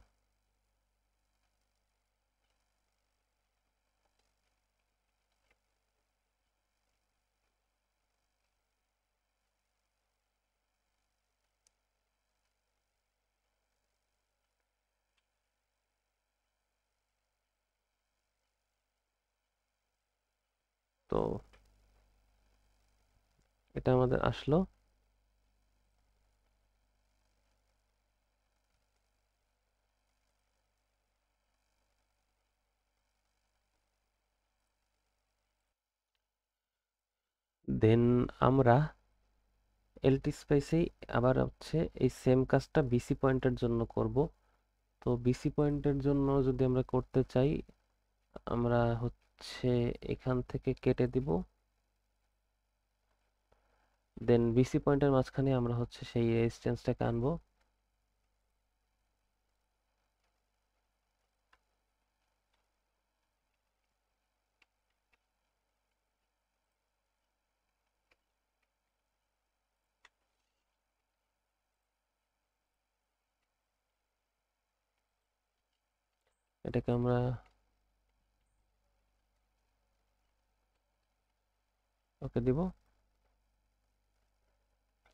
তো এটা আমাদের আসলো। দেন আমরা এলটি স্পেসেই আবার হচ্ছে এই সেম কাজটা বিসি পয়েন্টের জন্য করব। তো বিসি পয়েন্টের জন্য যদি আমরা করতে চাই, আমরা হচ্ছে এখান থেকে কেটে দিব, দেন বিসি পয়েন্টের মাঝখানে আমরা হচ্ছে সেই রেজিস্ট্যান্সটাকে আনবো। এটাকে আমরা ওকে দিব।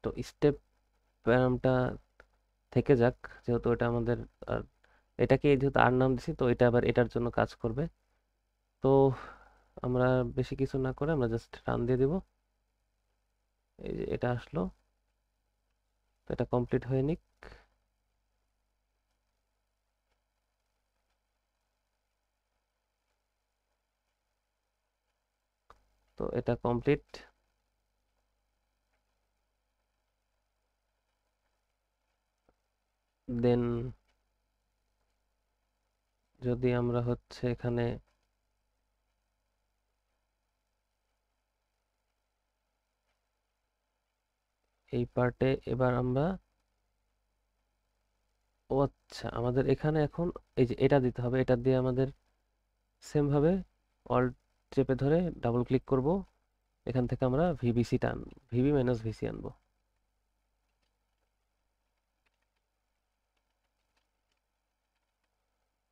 তো স্টেপ প্যারামটা থেকে যাক, যেহেতু এটা আমাদের আর এটাকে যেহেতু আর নাম দিছি, তো এটা আবার এটার জন্য কাজ করবে। তো আমরা বেশি কিছু না করে আমরা জাস্ট রান দিয়ে দিব। এই যে এটা আসলো, তো এটা কমপ্লিট হয়ে নিক। তো এটা কমপ্লিট। দেন যদি আমরা হচ্ছে এখানে এই পার্টে এবার আমরা, ও আচ্ছা, আমাদের এখানে এখন এই যে এটা দিতে হবে, এটা দিয়ে আমাদের সেম ভাবে অল্ট চেপে ধরে ডাবল ক্লিক করব, এখান থেকে আমরা ভিবিসি টান, ভিবি মাইনাস ভিসি আনবো।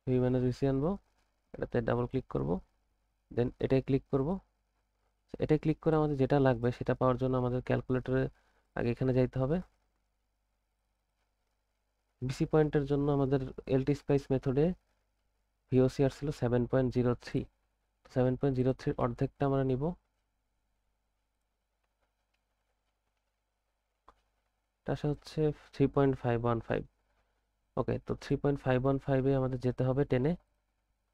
ভিবি মাইনাস ভিসি আনবো, এটাতে ডাবল ক্লিক করব, দেন এটাই ক্লিক করব। এটাই ক্লিক করে আমাদের যেটা লাগবে সেটা পাওয়ার জন্য আমাদের ক্যালকুলেটরে আগে এখানে যাইতে হবে। বিসি পয়েন্টের জন্য আমাদের এলটি স্পাইস মেথডে ভিওসিআর ছিল 7.03, 7.03 অর্ধেকটা আমরা নিব, এটা আসে হচ্ছে 3.515। ওকে, তো 3.515-এ আমাদের যেতে হবে টেনে।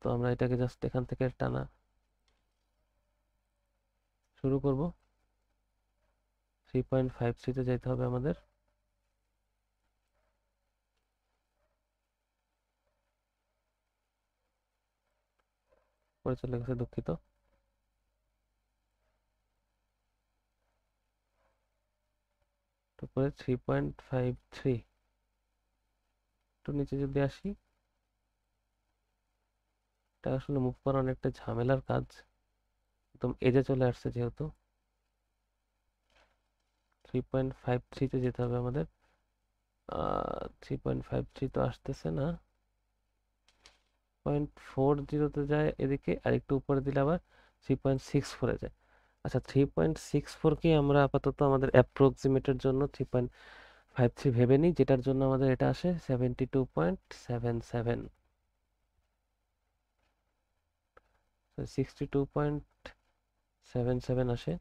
তো আমরা এটাকে জাস্ট এখান থেকে টানা শুরু করব, 3.53-তে যেতে হবে আমাদের। পরে চলে গেছে, দুঃখিত। তারপরে 3.53, একটু নিচে যদি আসি, এটা আসলে মুভ করা অনেকটা ঝামেলার কাজ, একদম এজে চলে আসছে যেহেতু। 3.53-তে যেতে হবে আমাদের। 3.53 তো আসতেছে না, 0.40-তে যায় এদিকে, আর একটু উপরে দিলে আবার 3.64-এ যায়। আচ্ছা, 3.64-কে আমরা আপাতত আমাদের অ্যাপ্রক্সিমেটের জন্য 3.53 ভেবে নিই, যেটার জন্য আমাদের এটা আসে 72.77, 62.77 আসে।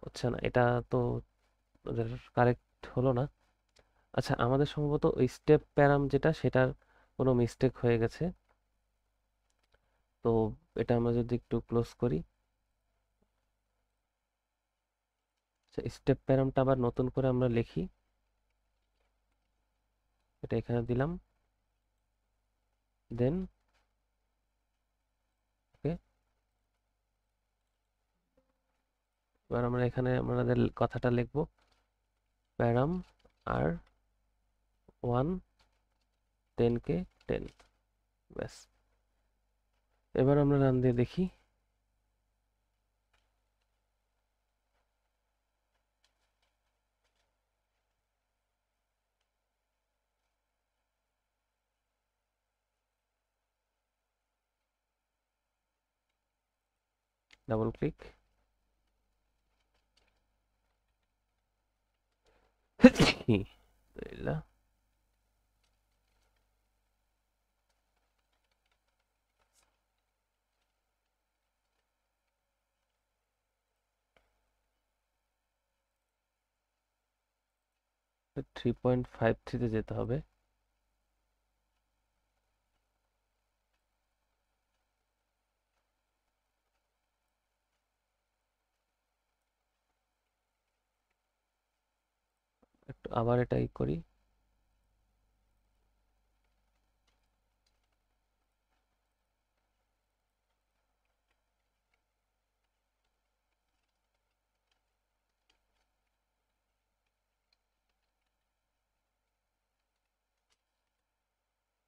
আচ্ছা, না, এটা তো ওদের কারেক্ট হলো না। আচ্ছা, আমাদের সম্ভবত ওই স্টেপ প্যারাম যেটা, সেটার কোনো মিস্টেক হয়ে গেছে। তো এটা আমরা যদি একটু ক্লোজ করি, স্টেপ প্যারামটা আবার নতুন করে আমরা লিখি, এটা এখানে দিলাম, দেন ওকে। এবার আমরা এখানে আমাদের কথাটা লিখবো, প্যারাম আর 1 10K 10, ব্যাস। এবার আমরা রান দিয়ে দেখি, ডাবল ক্লিক, 3.53-তে যেতে হবে। একটু আবার এটাই করি,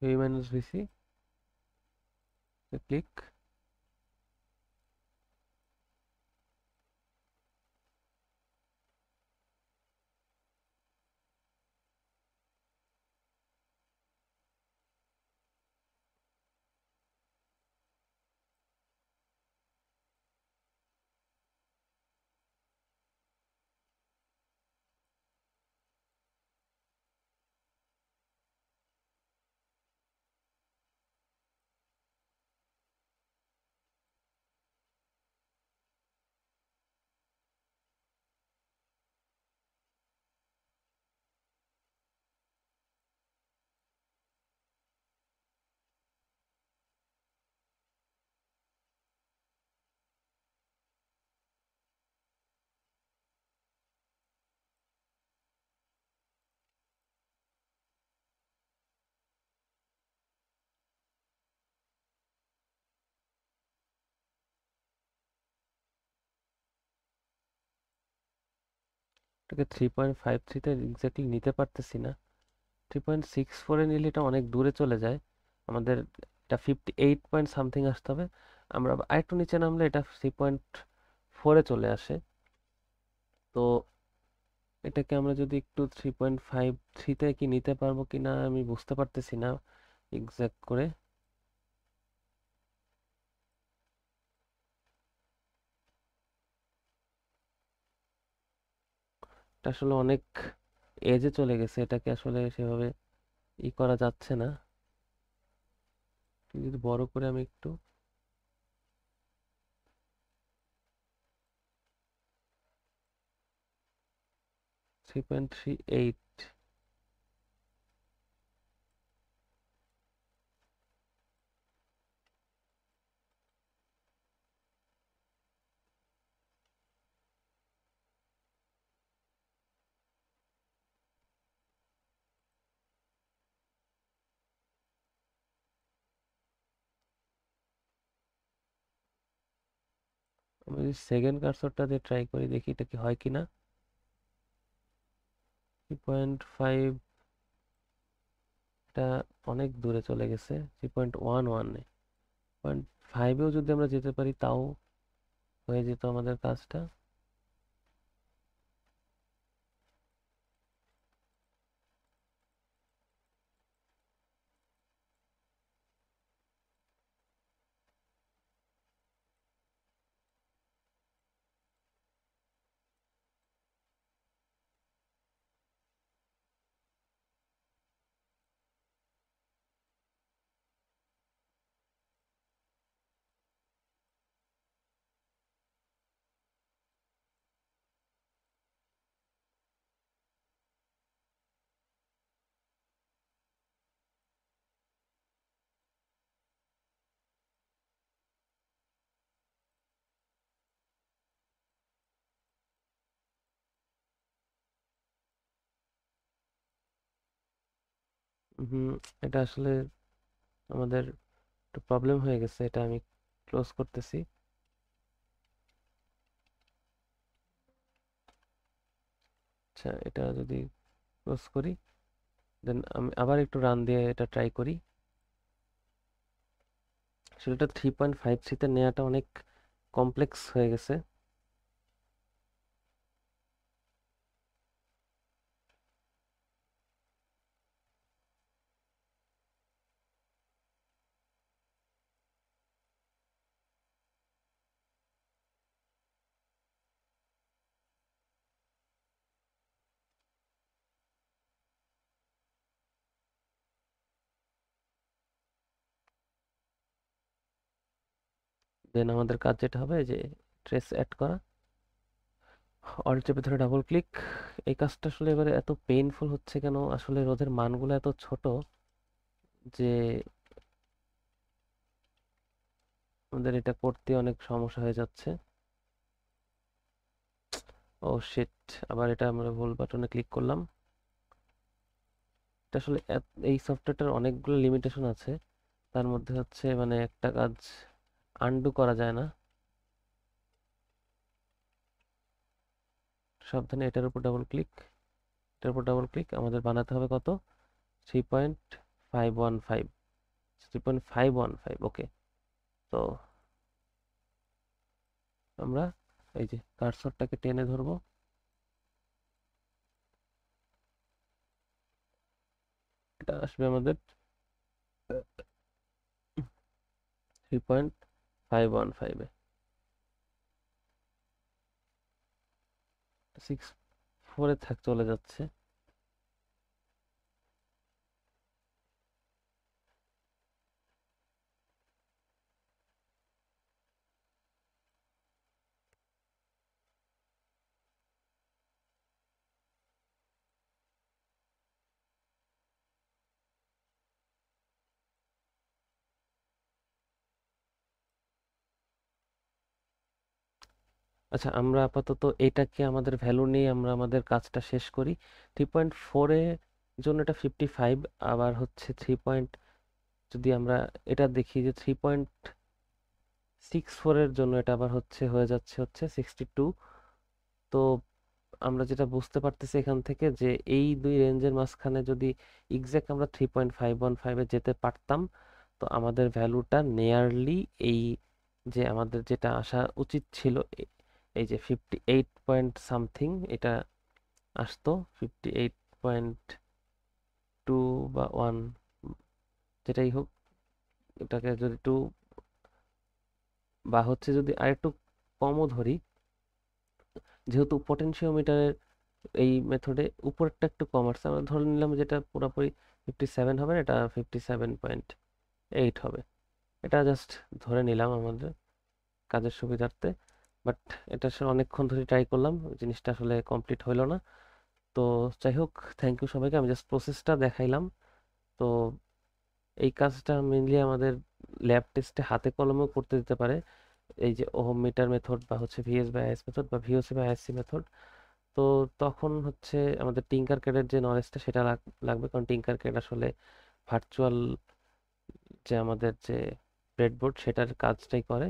ভি মাইনাস ভিসি, ক্লিক। এটাকে 3.53-তে এক্স্যাক্টলি নিতে পারতেছি না, 3.64-এ নিলে এটা অনেক দূরে চলে যায়, আমাদের এটা 58 পয়েন্ট সামথিং আসতে হবে। আমরা আরেকটু নিচে নামলে এটা 3.4-এ চলে আসে। তো এটাকে আমরা যদি একটু 3.53-তে কি নিতে পারবো কিনা আমি বুঝতে পারতেছি না এক্সাক্ট করে। এটা আসলে অনেক এজে চলে গেছে, এটাকে আসলে সেভাবে করা যাচ্ছে না। যদি বড় করে আমি একটু, 3.38, আমি যদি সেকেন্ড কার্সরটা দিয়ে ট্রাই করি দেখি এটা কি হয় কিনা। 3.5, এটা অনেক দূরে চলে গেছে, 3.11, 0.5-এও যদি আমরা যেতে পারি তাও হয়ে যেত আমাদের কাজটা। হুম, এটা আসলে আমাদের একটু প্রবলেম হয়ে গেছে, এটা আমি ক্লোজ করতেছি। আচ্ছা, এটা যদি ক্লোজ করি, দেন আমি আবার একটু রান দিয়ে এটা ট্রাই করি। আসলে এটা 3.53 তে নেওয়াটা অনেক কমপ্লেক্স হয়ে গেছে। দেন আমাদের কাজ যেটা হবে যে ট্রেস অ্যাড করা, অল্ট চেপে ধরে ডাবল ক্লিক। এই কাজটা আসলে এবারে এত পেইনফুল হচ্ছে কেন, আসলে রোধের মানগুলো এত ছোট যে আমাদের এটা করতে অনেক সমস্যা হয়ে যাচ্ছে। ও শিট, আবার এটা আমরা ভুল বাটনে ক্লিক করলাম। এটা আসলে এই সফটওয়্যারটার অনেকগুলো লিমিটেশন আছে, তার মধ্যে হচ্ছে মানে একটা কাজ আনডু করা যায় না। সাবধানে, এটার উপর ডাবল ক্লিক, এটার উপর ডাবল ক্লিক। আমাদের বানাতে হবে কত? 3.515, 3.515, ওকে। তো আমরা এই যে কার্সরটাকে টেনে ধরবো, এটা আসবে আমাদের 3.515-এ। 6.4-এ চলে যাচ্ছে। আচ্ছা, আমরা আপাতত এটাকে আমাদের ভ্যালু নিয়ে আমরা আমাদের কাজটা শেষ করি। 3.4-এর জন্য এটা 55, আবার হচ্ছে যদি আমরা এটা দেখি যে 3.64-এর জন্য এটা আবার হয়ে যাচ্ছে 62। তো আমরা যেটা বুঝতে পারতেছি এখান থেকে যে এই দুই রেঞ্জের মাঝখানে যদি এক্সাক্ট আমরা 3.515-এ যেতে পারতাম, তো আমাদের ভ্যালুটা নিয়ারলি এই যে আমাদের যেটা আসা উচিত ছিল, এই যে 58 পয়েন্ট সামথিং এটা আসতো, 58.2 বা 1, যেটাই হোক, এটাকে যদি একটু বা যদি আরেকটু কমও ধরি, যেহেতু পটেনশিওমিটারের এই মেথডে উপরেরটা একটু কম আসছে, আমরা ধরে নিলাম যেটা পুরোপুরি 57 হবে না, এটা 57.8 হবে। এটা জাস্ট ধরে নিলাম আমাদের কাজের সুবিধার্থে। বাট এটা আসলে অনেকক্ষণ ধরে ট্রাই করলাম, জিনিসটা আসলে কমপ্লিট হইলো না। তো যাই হোক, থ্যাংক ইউ সবাইকে, আমি জাস্ট প্রসেসটা দেখাইলাম। তো এই কাজটা মেইনলি আমাদের ল্যাব টেস্টে হাতে কলমেও করতে দিতে পারে, এই যে ওহম মিটার মেথড বা ভিএস বাই আইএস মেথড বা ভিওসি বাই আইএসসি মেথড। তো তখন আমাদের টিঙ্কার ক্যাডের যে নলেজটা সেটা লাগবে, কারণ টিঙ্কার ক্যাড আসলে ভার্চুয়াল যে আমাদের যে ব্রেডবোর্ড সেটার কাজটাই করে।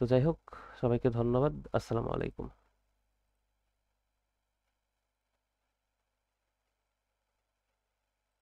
তো যাই হোক, সবাইকে ধন্যবাদ, আসসালামু আলাইকুম।